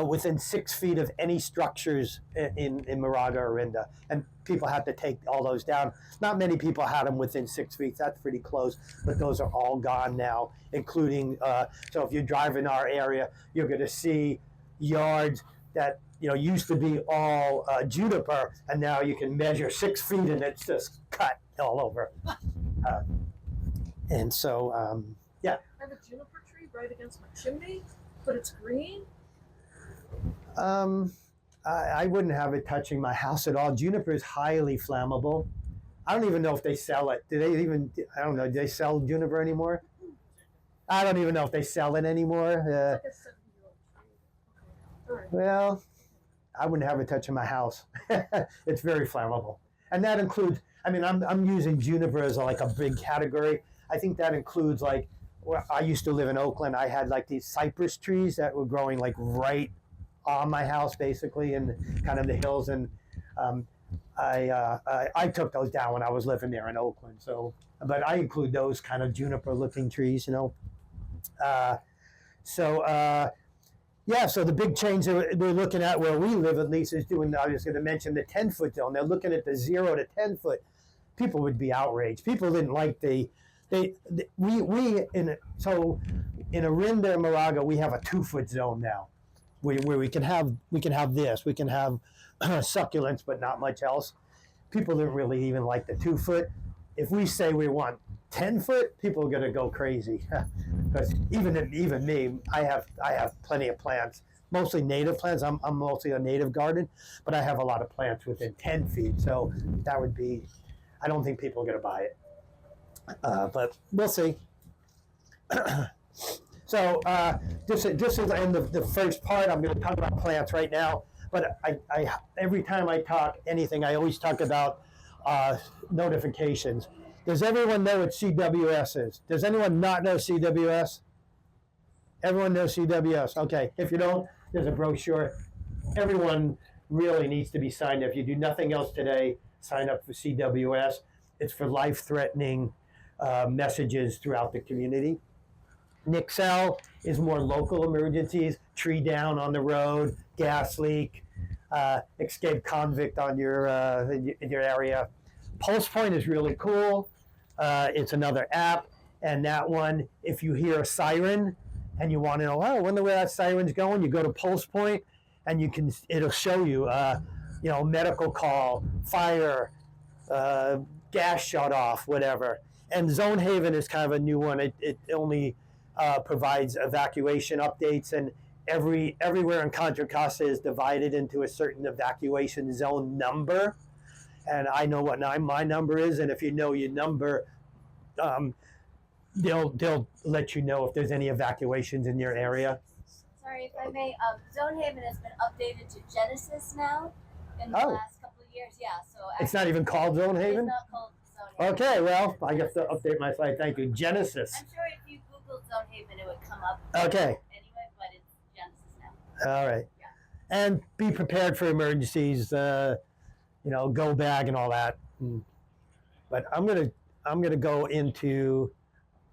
within 6 feet of any structures in Moraga or Orinda. And people had to take all those down. Not many people had them within 6 feet. That's pretty close, but those are all gone now, including, so if you drive in our area, you're going to see yards that used to be all juniper, and now you can measure 6 feet and it's just cut all over. And so, I have a juniper tree right against my chimney, but it's green. I wouldn't have it touching my house at all. Juniper is highly flammable. I don't even know if they sell it. Do they even, I don't know, do they sell juniper anymore? I don't even know if they sell it anymore. It's like a 7-year-old tree. Okay. All right. Well, I wouldn't have it touching my house. It's very flammable, and that includes. I mean, I'm using juniper as like a big category. I think that includes like. Well, I used to live in Oakland. I had like these cypress trees that were growing like right on my house, basically, in kind of the hills, and I took those down when I was living there in Oakland. So, but I include those kind of juniper-looking trees, you know. Yeah, so the big change that they're looking at where we live, at least, is doing, I was going to mention the 10-foot zone. They're looking at the 0 to 10 foot. People would be outraged. People didn't like so in Orinda and Moraga, we have a 2-foot zone now where we can have this. We can have succulents, but not much else. People didn't really even like the 2-foot. If we say we want 10 foot, people are going to go crazy. Because even me, I have plenty of plants, mostly native plants. I'm mostly a native garden, but I have a lot of plants within 10 feet. So that would be, I don't think people are going to buy it. But we'll see. So this is the end of the first part. I'm going to talk about plants right now. But I every time I talk anything, I always talk about notifications. Does everyone know what CWS is? Does anyone not know CWS? Everyone knows CWS. Okay, if you don't, there's a brochure. Everyone really needs to be signed up. If you do nothing else today, sign up for CWS. It's for life-threatening messages throughout the community. NIXL is more local emergencies, tree down on the road, gas leak, escaped convict on in your area. Pulse Point is really cool. It's another app, and that one, if you hear a siren and you want to know, I wonder where that siren's going, you go to Pulse Point, and it'll show you, medical call, fire, gas shut off, whatever. And Zone Haven is kind of a new one. It only provides evacuation updates, and everywhere in Contra Costa is divided into a certain evacuation zone number. And I know what my number is, and if you know your number, they'll let you know if there's any evacuations in your area. Sorry if I may. Zone Haven has been updated to Genesis now in the last couple of years. Yeah, so It's not even called Zone Haven? It's not called Zone Haven. Okay, well, I have to update my site. Thank you. Genesis. I'm sure if you Googled Zone Haven, it would come up. Okay. Anyway, but it's Genesis now. All right. Yeah. And be prepared for emergencies. Go bag and all that. But I'm gonna go into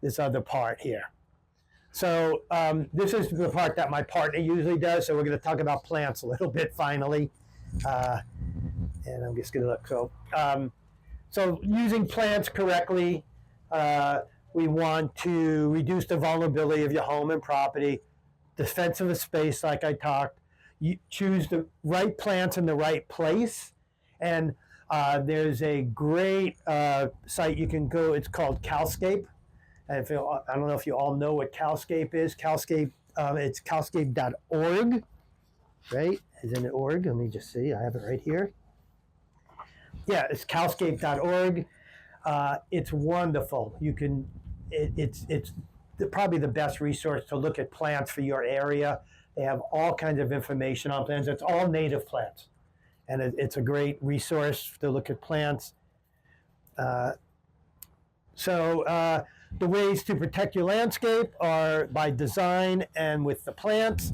this other part here. So this is the part that my partner usually does. So we're going to talk about plants a little bit finally. And I'm just going to look. So using plants correctly, we want to reduce the vulnerability of your home and property, defensive space, like I talked. You choose the right plants in the right place. And there's a great site you can go. It's called Calscape. And I don't know if you all know what Calscape is. Calscape, it's calscape.org, right? Isn't it org? Let me just see. I have it right here. Yeah, it's calscape.org. It's wonderful. It's probably the best resource to look at plants for your area. They have all kinds of information on plants. It's all native plants. And it's a great resource to look at plants. The ways to protect your landscape are by design and with the plants.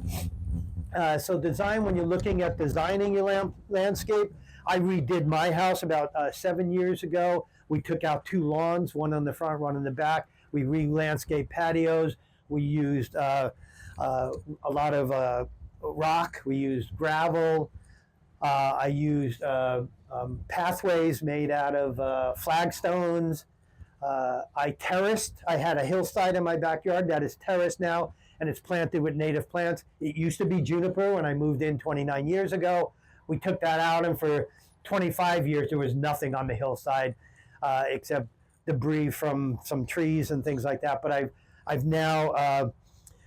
So design, when you're looking at designing your landscape, I redid my house about 7 years ago. We took out 2 lawns, one on the front, one on the back. We re-landscaped patios. We used a lot of rock. We used gravel. I used pathways made out of flagstones. I terraced. I had a hillside in my backyard that is terraced now, and it's planted with native plants. It used to be juniper when I moved in 29 years ago. We took that out, and for 25 years there was nothing on the hillside except debris from some trees and things like that. But I've now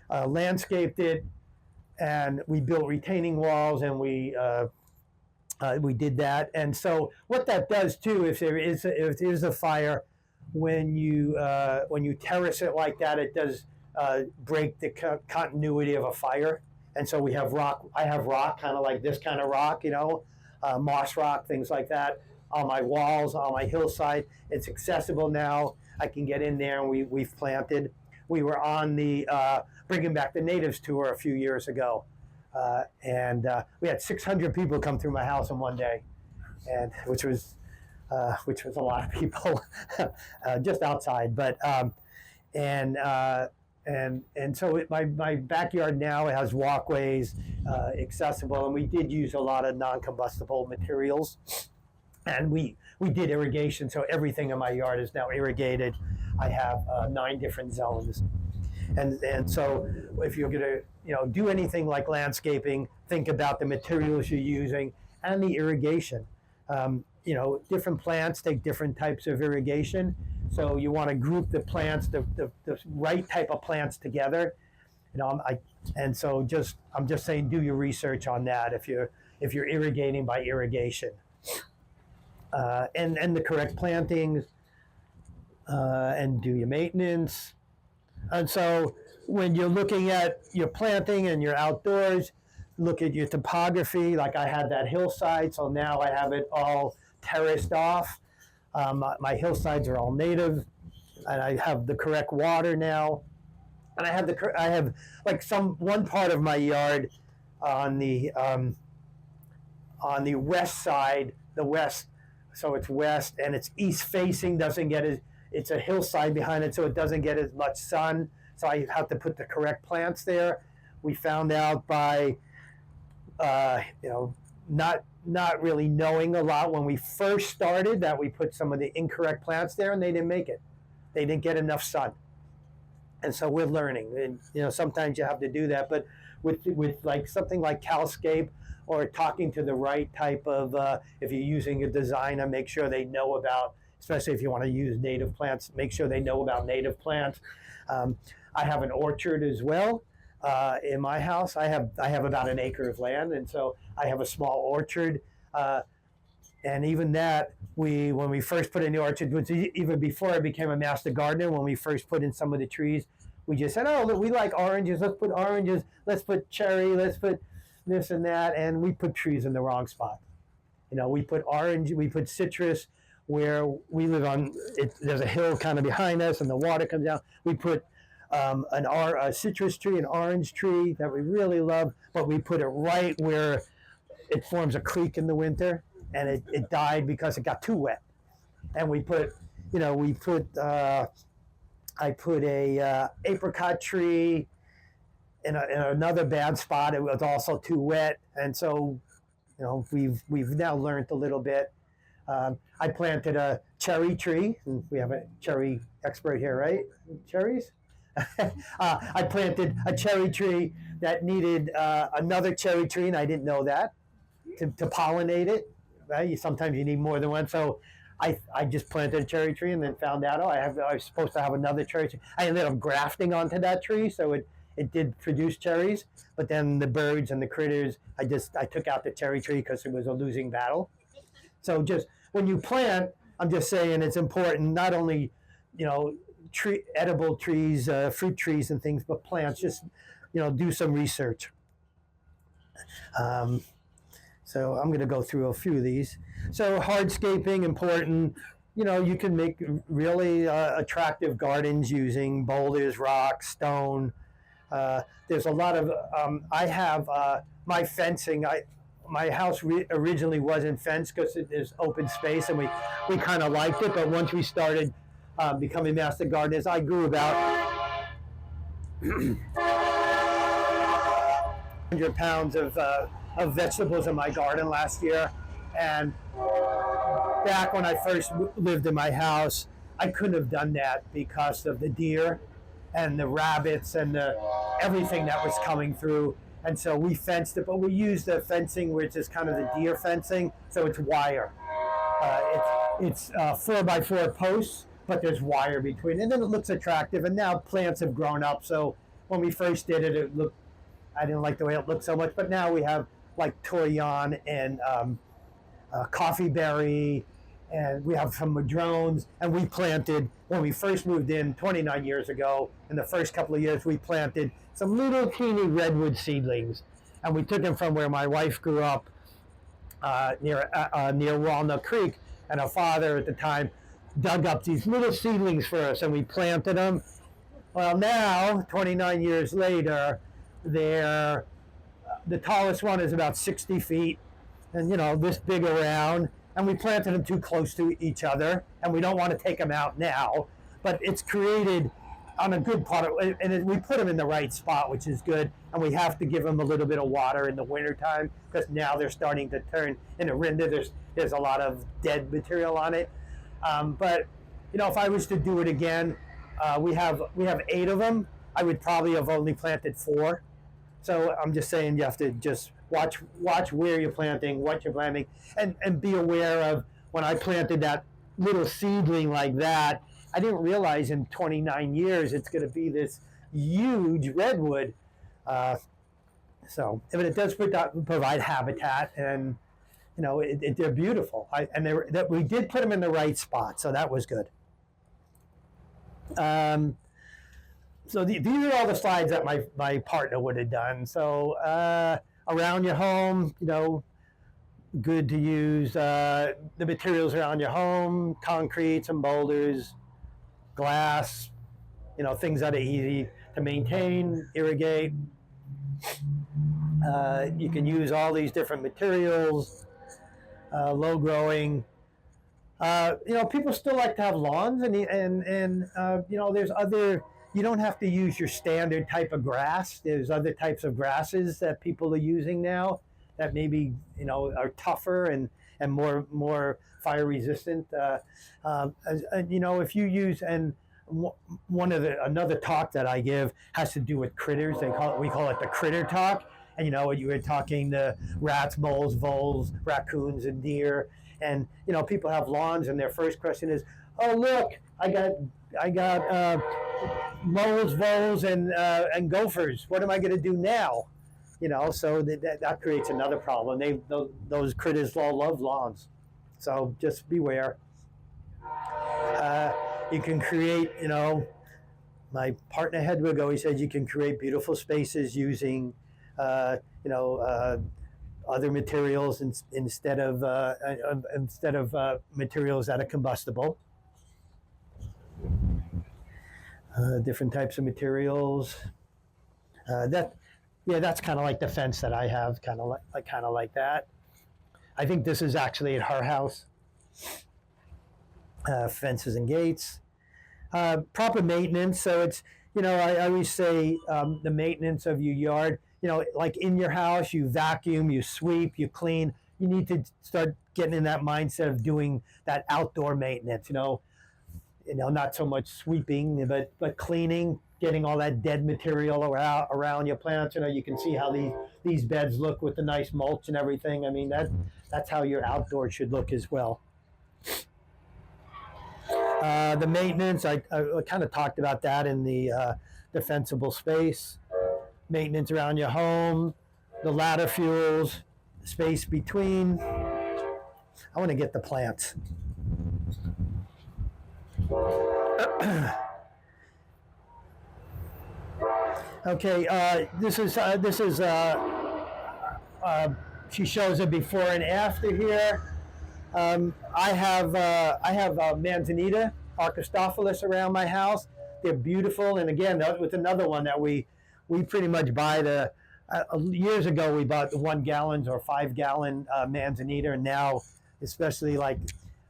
landscaped it, and we built retaining walls, and we did that. And so what that does too, if there is a fire, when you terrace it like that, it does break the continuity of a fire. And so we have rock. I have rock, kind of like this kind of rock, moss rock, things like that, on my walls, on my hillside. It's accessible now. I can get in there, and we've planted. We were on the Bringing Back the Natives tour a few years ago, and we had 600 people come through my house in one day, and which was a lot of people just outside. But and so my backyard now has walkways, accessible, and we did use a lot of non-combustible materials, and we did irrigation, so everything in my yard is now irrigated. I have 9 different zones, and so if you're gonna do anything like landscaping, think about the materials you're using and the irrigation. Different plants take different types of irrigation. So you want to group the plants, the right type of plants together. I'm just saying, do your research on that if you're irrigating by irrigation, and the correct plantings, and do your maintenance. And so when you're looking at your planting and your outdoors, look at your topography. Like I had that hillside, so now I have it all terraced off. My hillsides are all native, and I have the correct water now. And I have like one part of my yard on the west side, so it's west and it's east facing. It's a hillside behind it, so it doesn't get as much sun. So I have to put the correct plants there. We found out by not really knowing a lot when we first started that we put some of the incorrect plants there, and they didn't make it. They didn't get enough sun. And so we're learning, and sometimes you have to do that. But with like something like Calscape, or talking to the right type of, if you're using a designer, make sure they know about, especially if you want to use native plants, make sure they know about native plants. I have an orchard as well. In my house, I have about an acre of land, and so I have a small orchard. And even that, when we first put in the orchard, which even before I became a master gardener, when we first put in some of the trees, we just said, oh, look, we like oranges. Let's put oranges. Let's put cherry. Let's put this and that. And we put trees in the wrong spot. We put orange. We put citrus where we live on. There's a hill kind of behind us, and the water comes down. We put a citrus tree, an orange tree that we really love, but we put it right where it forms a creek in the winter, and it died because it got too wet. And I put a apricot tree in another bad spot. It was also too wet, and so we've now learned a little bit. I planted a cherry tree, and we have a cherry expert here, right? Cherries? I planted a cherry tree that needed another cherry tree, and I didn't know that, to pollinate it. Right? Sometimes you need more than one. So I just planted a cherry tree and then found out, I was supposed to have another cherry tree. I ended up grafting onto that tree, so it did produce cherries. But then the birds and the critters, I took out the cherry tree because it was a losing battle. So just when you plant, I'm just saying it's important, not only, edible trees, fruit trees and things, but plants, just, do some research. So I'm going to go through a few of these. So hardscaping, important. You can make really attractive gardens using boulders, rocks, stone. There's a lot of, I have my fencing. My house originally wasn't fenced because there's open space, and we kind of liked it. But once we started becoming master gardeners, I grew about 100 pounds of vegetables in my garden last year. And back when I first lived in my house, I couldn't have done that because of the deer and the rabbits and everything that was coming through. And so we fenced it, but we used the fencing, which is kind of the deer fencing, so it's wire. It's 4x4 posts, but there's wire between, and then it looks attractive. And now plants have grown up, so when we first did it, I didn't like the way it looked so much, but now we have like toyon and coffee berry and we have some madrones, and we planted, when we first moved in 29 years ago, in the first couple of years, we planted some little teeny redwood seedlings. And we took them from where my wife grew up, near Walnut Creek, and her father at the time dug up these little seedlings for us, and we planted them. Well, now, 29 years later, the tallest one is about 60 feet, and this big around, and we planted them too close to each other, and we don't want to take them out now, but it's created on a good part of, and we put them in the right spot, which is good, and we have to give them a little bit of water in the wintertime, because now they're starting to turn into rinde. There's a lot of dead material on it, but if I was to do it again, we have 8 of them. I would probably have only planted 4. So I'm just saying, you have to just watch where you're planting, what you're planting, and be aware of, when I planted that little seedling like that, I didn't realize in 29 years it's going to be this huge redwood. But it does provide habitat, and they're beautiful. We did put them in the right spot, so that was good. So these are all the slides that my partner would have done. So around your home, good to use the materials around your home: concrete, some boulders, glass, things that are easy to maintain, irrigate. You can use all these different materials, low growing. People still like to have lawns, and there's other. You don't have to use your standard type of grass. There's other types of grasses that people are using now that maybe are tougher and more fire resistant. If you use, and another talk that I give has to do with critters. We call it the critter talk. And you were talking to rats, moles, voles, raccoons, and deer. And people have lawns, and their first question is, "Oh, look, I got moles, voles, and gophers. What am I going to do now?" So that creates another problem. Those critters all love lawns, so just beware. You can create, my partner Hedwig always said, you can create beautiful spaces using, other materials instead of materials that are combustible. Different types of materials. That's kind of like the fence that I have, kind of like that. I think this is actually at her house. Fences and gates. Proper maintenance. So it's, I always say the maintenance of your yard. Like in your house, you vacuum, you sweep, you clean. You need to start getting in that mindset of doing that outdoor maintenance. Not so much sweeping, but cleaning, getting all that dead material around your plants. You can see how these beds look with the nice mulch and everything. I mean, that's how your outdoor should look as well. The maintenance, I kind of talked about that in the defensible space. Maintenance around your home, the ladder fuels, space between. I want to get the plants. Okay, this is she shows a before and after here. I have manzanita, Archistophilus around my house. They're beautiful, and again, that was another one that we pretty much buy years ago we bought the 1 gallons or 5 gallon manzanita, and now, especially like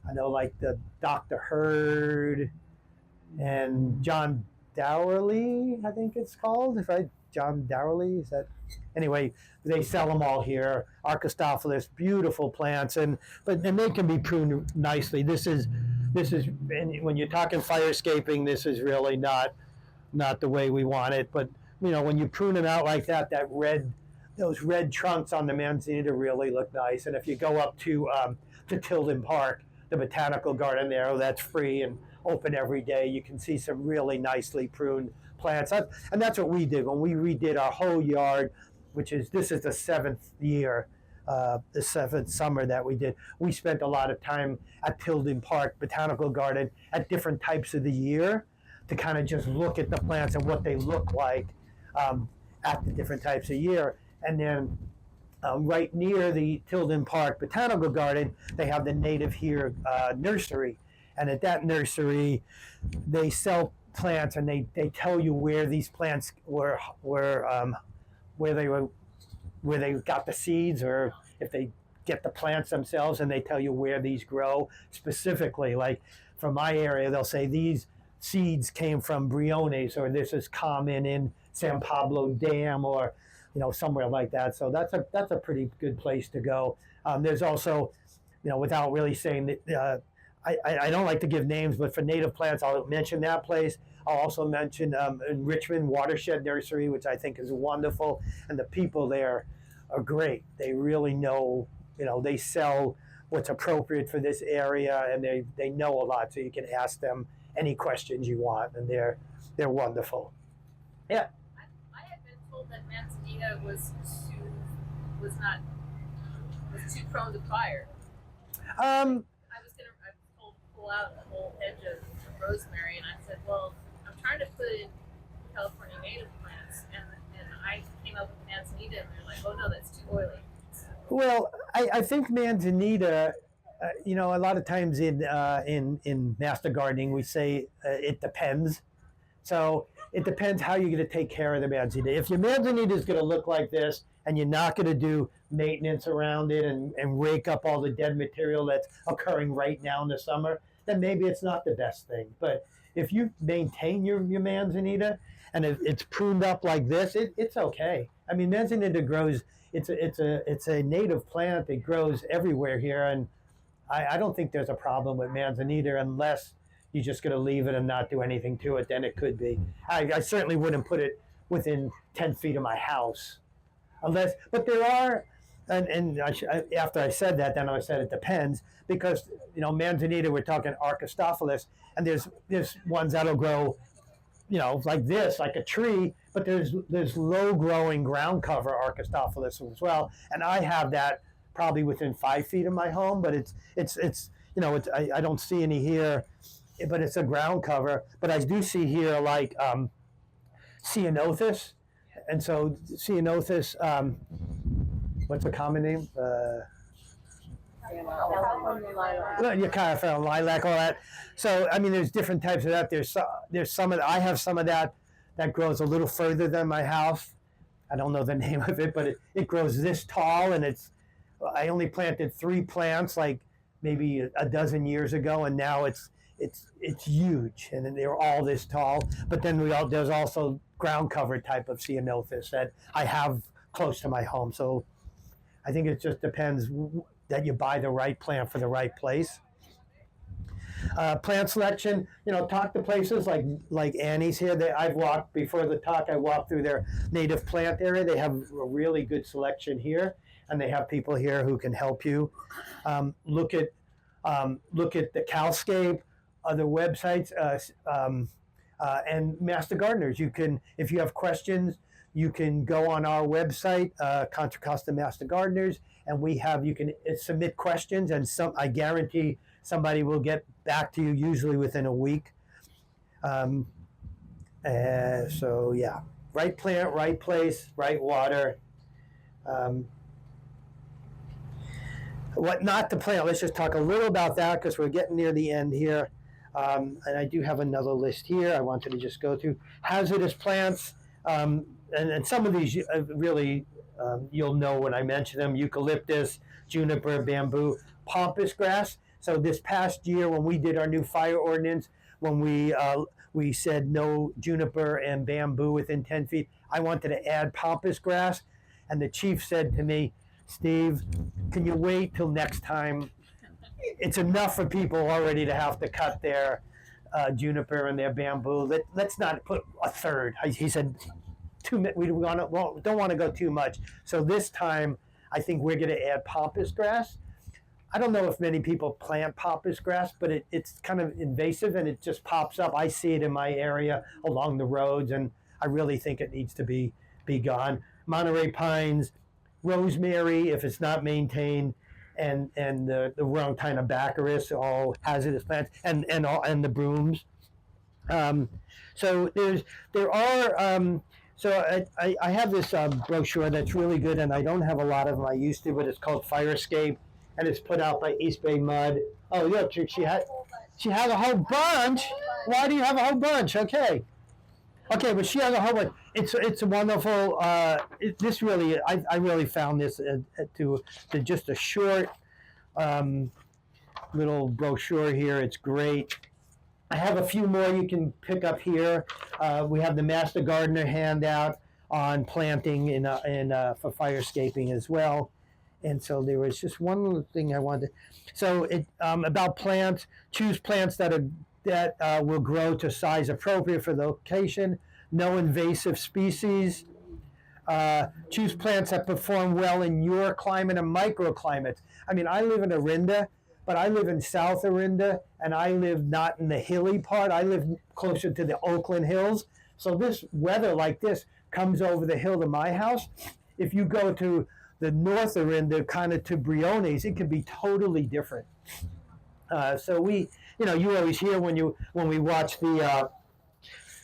the Dr. Hurd and John Dowerly, I think it's called, right? John Dowerly, is that? Anyway, they sell them all here. Archistophilus, beautiful plants, and they can be pruned nicely. This is, and when you're talking firescaping, this is really not the way we want it. But when you prune them out like that, those red trunks on the manzanita really look nice. And if you go up to Tilden Park, the botanical garden there, that's free and open every day. You can see some really nicely pruned plants. And that's what we did when we redid our whole yard, this is the 7th year the seventh summer that we did. We spent a lot of time at Tilden Park Botanical Garden at different types of the year to kind of just look at the plants and what they look like at the different types of year. And then right near the Tilden Park Botanical Garden, they have the Native Here nursery. And at that nursery, they sell plants and they tell you where these plants were where they got the seeds, or if they get the plants themselves, and they tell you where these grow specifically. Like from my area, they'll say these seeds came from Briones, or this is common in San Pablo Dam, or somewhere like that. So that's a pretty good place to go. There's also, without really saying that, I don't like to give names, but for native plants, I'll mention that place. I'll also mention in Richmond, Watershed Nursery, which I think is wonderful, and the people there are great. They really know, they sell what's appropriate for this area, and they know a lot, so you can ask them any questions you want, and they're wonderful. Yeah. I had been told that manzanita was too prone to fire. I was told to pull out a whole hedge of rosemary, and I said, well, I'm trying to put in California native plants, and I came up with manzanita, and they're like, oh no, that's too oily. Well, I think manzanita, a lot of times in master gardening, we say it depends. So it depends how you're going to take care of the manzanita. If your manzanita is going to look like this, and you're not going to do maintenance around it and rake up all the dead material that's occurring right now in the summer, then maybe it's not the best thing. But if you maintain your manzanita and it's pruned up like this, it's okay. I mean, manzanita grows. It's a native plant. It grows everywhere here, and I don't think there's a problem with manzanita unless you're just going to leave it and not do anything to it. Then it could be. I certainly wouldn't put it within 10 feet of my house, but there are. And after I said that, then I said it depends, because manzanita, we're talking Archistophilis, and there's ones that'll grow, like this, like a tree, but there's low growing ground cover Archistophilis as well, and I have that probably within 5 feet of my home, but I don't see any here, but it's a ground cover. But I do see here like Ceanothus, and so Ceanothus. What's the common name? California lilac, all that. So I mean, there's different types of that. There's some of I have some of that grows a little further than my house. I don't know the name of it, but it grows this tall, and I only planted 3 plants like maybe a dozen years ago, and now it's huge, and they're all this tall. But then there's also ground cover type of Ceanothus that I have close to my home. So I think it just depends that you buy the right plant for the right place. Plant selection, talk to places like Annie's here. I've walked before the talk. I walked through their native plant area. They have a really good selection here, and they have people here who can help you. Look at the Calscape, other websites, and Master Gardeners. You can, if you have questions, you can go on our website, Contra Costa Master Gardeners, and you can submit questions, and I guarantee somebody will get back to you usually within a week. So yeah, right plant, right place, right water. What not to plant? Let's just talk a little about that, because we're getting near the end here. And I do have another list here I wanted to just go through. Hazardous plants. And some of these really you'll know when I mention them: eucalyptus, juniper, bamboo, pampas grass. So this past year, when we did our new fire ordinance, when we said no juniper and bamboo within 10 feet, I wanted to add pampas grass, and the chief said to me, Steve, can you wait till next time? It's enough for people already to have to cut their juniper and their bamboo. Let's not put a third. He said, we don't want to go too much. So this time, I think we're going to add pampas grass. I don't know if many people plant pampas grass, but it's kind of invasive, and it just pops up. I see it in my area along the roads, and I really think it needs to be gone. Monterey pines, rosemary, if it's not maintained, and the wrong kind of baccharis, all hazardous plants, and the brooms. So there are. So I have this brochure that's really good, and I don't have a lot of them. I used to, but it's called Firescape, and it's put out by East Bay Mud. Oh, look, she has a whole bunch. Why do you have a whole bunch? Okay, but she has a whole bunch. It's a wonderful. This really, I really found this to just a short little brochure here. It's great. I have a few more you can pick up here. We have the Master Gardener handout on planting for firescaping as well. And so there was just one little thing I wanted. So about plants, choose plants that will grow to size appropriate for the location. No invasive species. Choose plants that perform well in your climate and microclimates. I mean, I live in Orinda, but I live in South Orinda, and I live not in the hilly part. I live closer to the Oakland Hills. So this weather like this comes over the hill to my house. If you go to the North Orinda, kind of to Briones, it could be totally different. So you always hear when we watch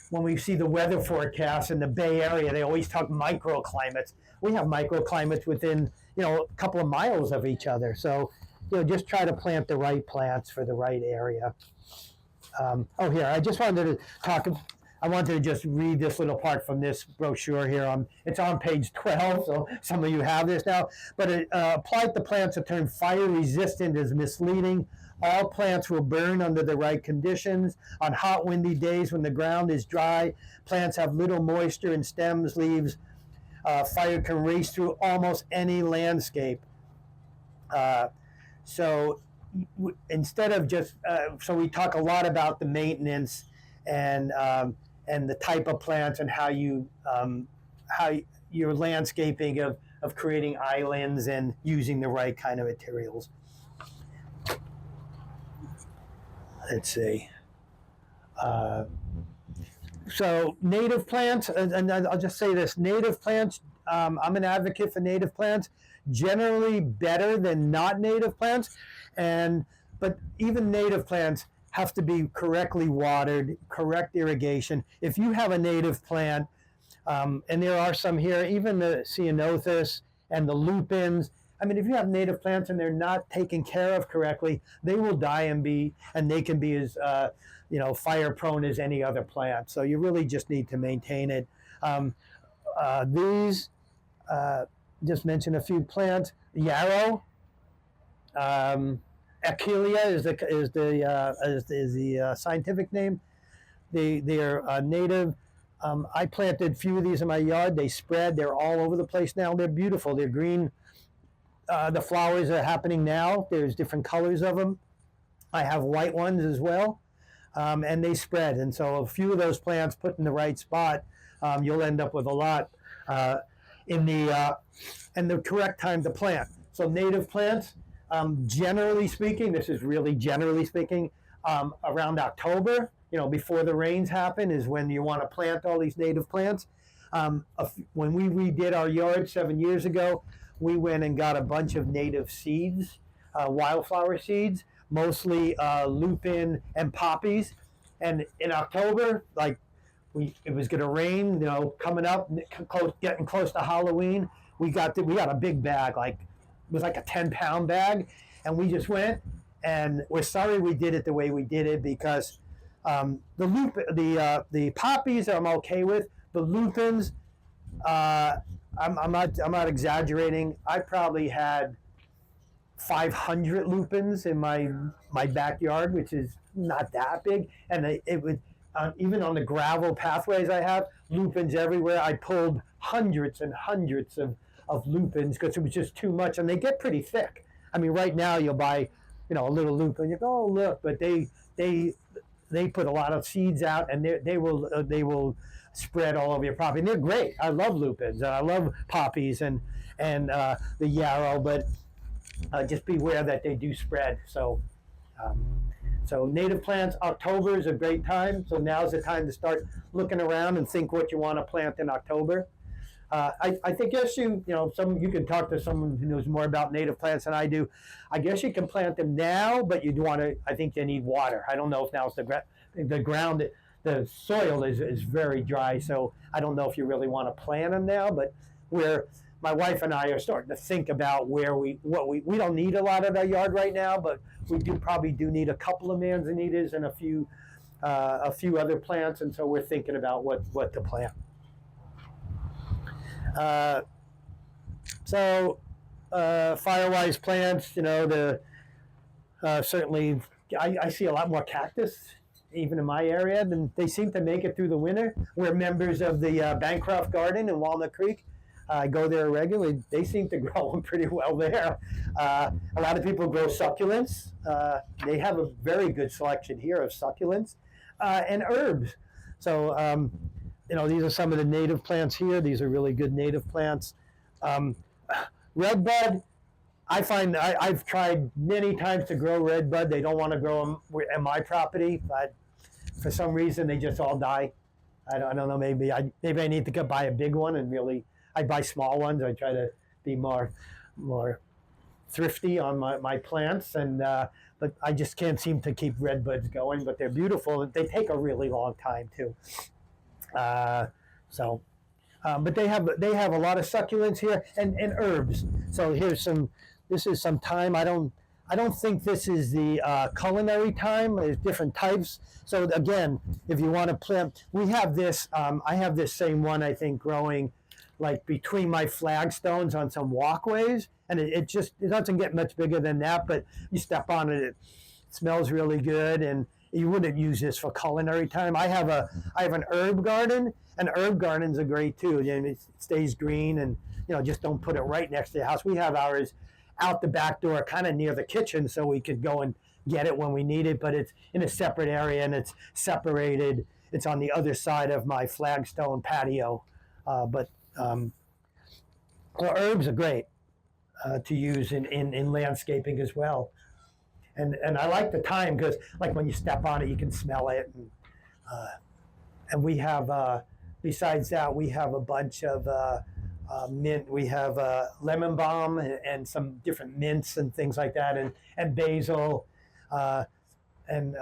when we see the weather forecast in the Bay Area, they always talk microclimates. We have microclimates within, a couple of miles of each other. So, just try to plant the right plants for the right area. Here, I just wanted to just read this little part from this brochure here. It's on page 12, so some of you have this now. But applied to plants that turn fire resistant is misleading. All plants will burn under the right conditions. On hot, windy days when the ground is dry, plants have little moisture in stems, leaves. Fire can race through almost any landscape. So instead of just, so we talk a lot about the maintenance and the type of plants and how your landscaping of creating islands and using the right kind of materials. Let's see. So native plants, and I'll just say this, native plants, I'm an advocate for native plants, generally better than not native plants, but even native plants have to be correctly watered, correct irrigation. If you have a native plant, and there are some here, even the ceanothus and the lupins, I mean, if you have native plants and they're not taken care of correctly, they will die and they can be as fire prone as any other plant. So you really just need to maintain it. These just mention a few plants. Yarrow, Achillea is the scientific name. They are native. I planted a few of these in my yard. They spread. They're all over the place now. They're beautiful. They're green. The flowers are happening now. There's different colors of them. I have white ones as well, and they spread. And so a few of those plants put in the right spot, you'll end up with a lot and the correct time to plant. So native plants, generally speaking, this is really generally speaking, around October, before the rains happen is when you want to plant all these native plants. When we redid our yard 7 years ago, we went and got a bunch of native seeds, wildflower seeds, mostly lupin and poppies. And in October, it was going to rain, coming up, getting close to Halloween. We got a big bag, it was like a 10-pound bag, and we just went. And we're sorry we did it the way we did it because the poppies I'm okay with. The lupins, I'm not exaggerating. I probably had 500 lupins in my backyard, which is not that big, and it would even on the gravel pathways I have, lupins everywhere. I pulled hundreds and hundreds of lupins because it was just too much, and they get pretty thick. I mean, right now you'll buy, a little lupin, you go, oh look, but they put a lot of seeds out, and they will spread all over your property. And they're great. I love lupins, and I love poppies and the yarrow, but just beware that they do spread. So native plants, October is a great time. So now's the time to start looking around and think what you want to plant in October. I think yes, you know, you can talk to someone who knows more about native plants than I do. I guess you can plant them now, but you'd want to. I think they need water. I don't know if now it's the ground, the soil is very dry, so I don't know if you really want to plant them now. But my wife and I are starting to think about we don't need a lot of our yard right now, but we probably do need a couple of manzanitas and a few other plants, and so we're thinking about what to plant. Firewise plants, you know, certainly I see a lot more cactus even in my area, and they seem to make it through the winter. We're members of the Bancroft Garden in Walnut Creek. I go there regularly. They seem to grow them pretty well there. A lot of people grow succulents. They have a very good selection here of succulents and herbs. So, you know, these are some of the native plants here. These are really good native plants. Redbud, I find I've tried many times to grow redbud. They don't want to grow them on my property, but for some reason they just all die. I don't know. Maybe I need to go buy a big one and really. I buy small ones. I try to be more thrifty on my plants, and but I just can't seem to keep redbuds going. But they're beautiful. They take a really long time too. But they have a lot of succulents here and herbs. So this is some thyme. I don't think this is the culinary thyme. There's different types. So again, if you want to plant, we have this. I have this same one, I think, growing like between my flagstones on some walkways, and it doesn't get much bigger than that. But you step on it, it smells really good, and you wouldn't use this for culinary thyme. I have an herb garden, and herb gardens are great too. And it stays green, and you know, just don't put it right next to the house. We have ours out the back door, kind of near the kitchen, so we could go and get it when we need it. But it's in a separate area, and it's separated. It's on the other side of my flagstone patio. Herbs are great to use in landscaping as well. And I like the thyme because, like, when you step on it, you can smell it. And we have, besides that, we have a bunch of mint. We have lemon balm and some different mints and things like that, and basil, and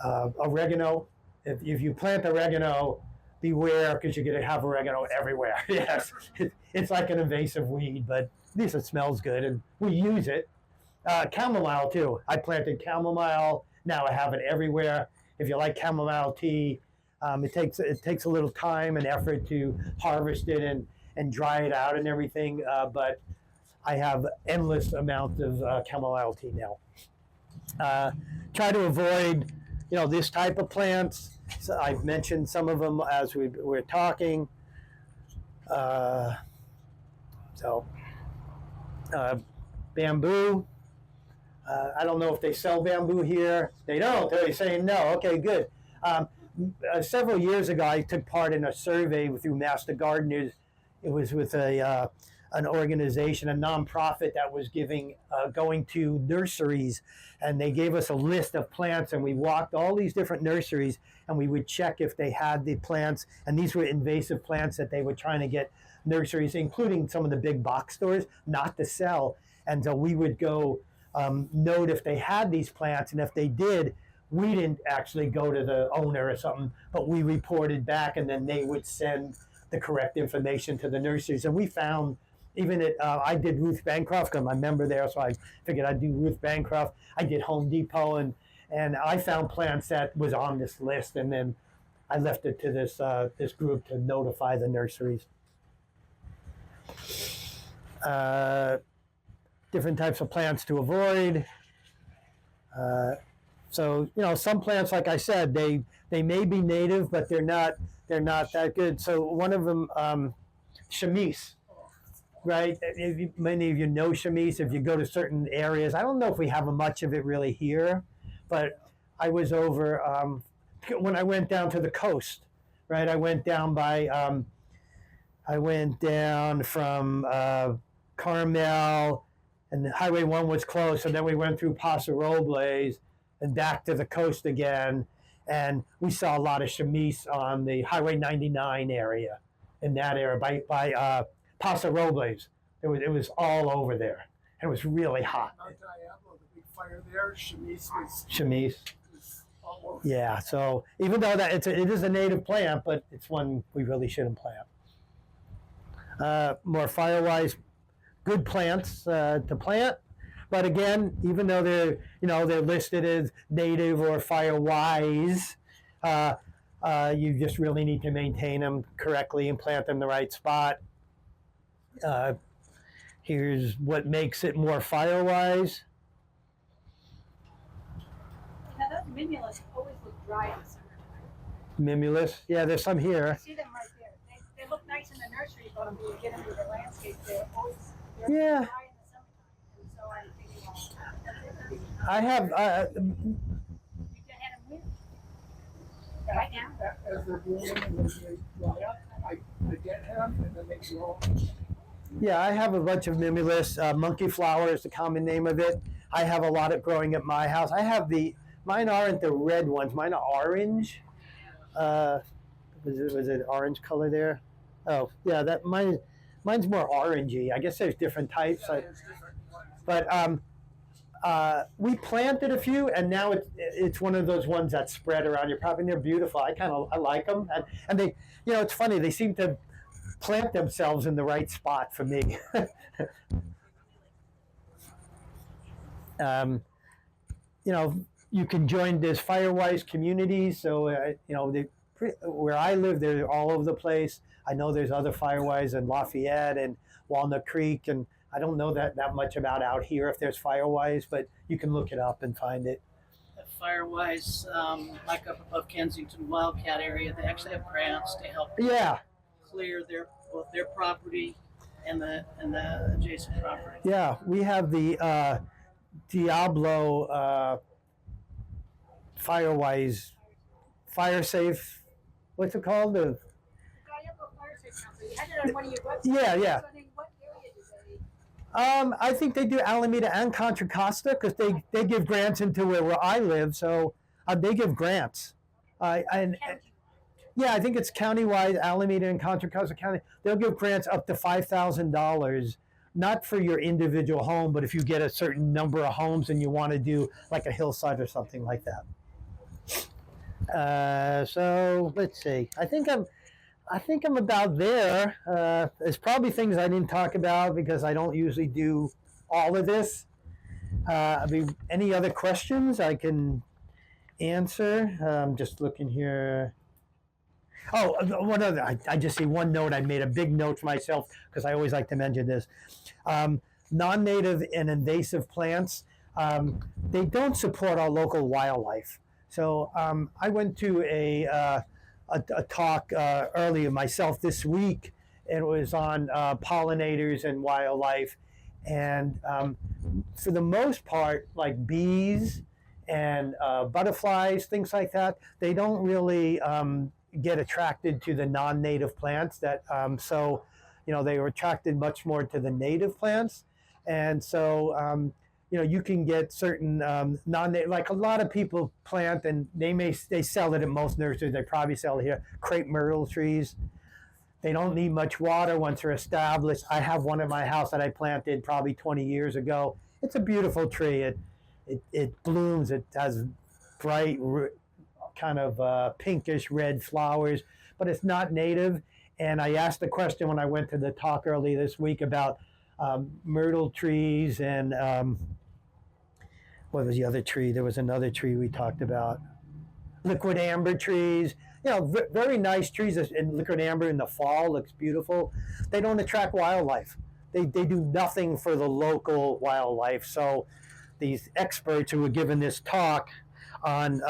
oregano. If you plant oregano, beware, because you're going to have oregano everywhere. Yes, it's like an invasive weed, but at least it smells good, and we use it. Chamomile too. I planted chamomile. Now I have it everywhere. If you like chamomile tea, it takes a little time and effort to harvest it and dry it out and everything. But I have endless amounts of chamomile tea now. Try to avoid, you know, this type of plants. So I've mentioned some of them as we're talking. Bamboo. I don't know if they sell bamboo here. They don't. They're saying no. Okay, good. Several years ago, I took part in a survey through Master Gardeners. It was with an organization, a nonprofit that was going to nurseries, and they gave us a list of plants, and we walked all these different nurseries, and we would check if they had the plants, and these were invasive plants that they were trying to get nurseries, including some of the big box stores, not to sell. And so we would go note if they had these plants, and if they did, we didn't actually go to the owner or something, but we reported back, and then they would send the correct information to the nurseries. And we found, even I did Ruth Bancroft, because I'm a member there, so I figured I'd do Ruth Bancroft. I did Home Depot, and I found plants that was on this list, and then I left it to this group to notify the nurseries. Different types of plants to avoid. So, you know, some plants, like I said, they may be native, but they're not that good. So one of them, chamise, right? Many of you know chamise. If you go to certain areas, I don't know if we have much of it really here, but I was over when I went down to the coast, right? I went down from Carmel, and Highway 1 was closed, and then we went through Paso Robles and back to the coast again, and we saw a lot of chamise on the Highway 99 area. in that area by Paso Robles. It was all over there. And it was really hot. Mount Diablo, the big fire there, Chemise Chemise. was all over. Yeah, so even though that it is a native plant, but it's one we really shouldn't plant. More Firewise good plants to plant, but again, even though they're listed as native or Firewise, you just really need to maintain them correctly and plant them in the right spot. Here's what makes it more Firewise. Now those mimulus always look dry in the summertime. Mimulus, yeah, there's some I here. see them right there. They look nice in the nursery, but when you get them in the landscape, they're Yeah. dry in the summertime. And so I'm thinking, I have, you can have them with. Right now. As they're blooming and then they dry up, I get them and then they grow. yeah, I have a bunch of Mimulus. Monkey flower is the common name of it. I have a lot of growing at my house. I have mine aren't the red ones. Mine are orange. Was it orange color there? Oh, yeah, mine's more orangey. I guess there's different types. There's different ones. But we planted a few, and now it's one of those ones that spread around your property. And they're beautiful. I like them, and they, it's funny. They seem to plant themselves in the right spot for me. You can join this Firewise communities. So where I live, they're all over the place. I know there's other Firewise in Lafayette and Walnut Creek, and I don't know that much about out here if there's Firewise, but you can look it up and find it. At Firewise, like up above Kensington Wildcat area, they actually have grants to help Yeah, clear both their property and the adjacent property. yeah. We have the Diablo Firewise Fire Safe. What's it called? Diablo Fire Safe Company. You had it on one of your websites. Yeah. I was wondering what area do they? I think they do Alameda and Contra Costa because they give grants into where I live, so they give grants. And yeah, I think it's countywide, Alameda and Contra Costa County. They'll give grants up to $5,000, not for your individual home, but if you get a certain number of homes and you want to do like a hillside or something like that. So let's see. I think I'm about there. There's probably things I didn't talk about because I don't usually do all of this. Any other questions I can answer? I'm just looking here. Oh, one other. I just see one note. I made a big note for myself because I always like to mention this. Non-native and invasive plants, they don't support our local wildlife. So I went to a talk earlier myself this week. It was on pollinators and wildlife. And for the most part, like bees and butterflies, things like that, they don't really get attracted to the non-native plants. So they were attracted much more to the native plants. And so you can get certain non-native, like a lot of people plant, and they sell it at most nurseries. They probably sell it here. Crepe myrtle trees. They don't need much water once they're established. I have one in my house that I planted probably 20 years ago. It's a beautiful tree. It blooms. It has bright, kind of pinkish red flowers, but it's not native. And I asked the question when I went to the talk earlier this week about myrtle trees and what was the other tree? There was another tree we talked about. Liquid amber trees. Very nice trees. And liquid amber in the fall looks beautiful. They don't attract wildlife. They do nothing for the local wildlife. So these experts who were given this talk on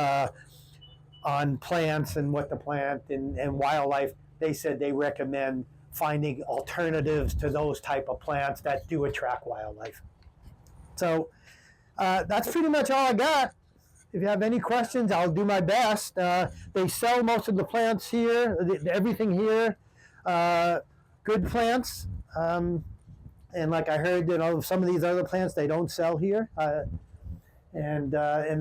plants and what to plant and wildlife, they said they recommend finding alternatives to those type of plants that do attract wildlife. So that's pretty much all I got. If you have any questions, I'll do my best. They sell most of the plants here, everything here, good plants. And like I heard, some of these other plants they don't sell here. And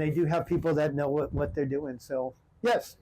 they do have people that know what they're doing. So, yes.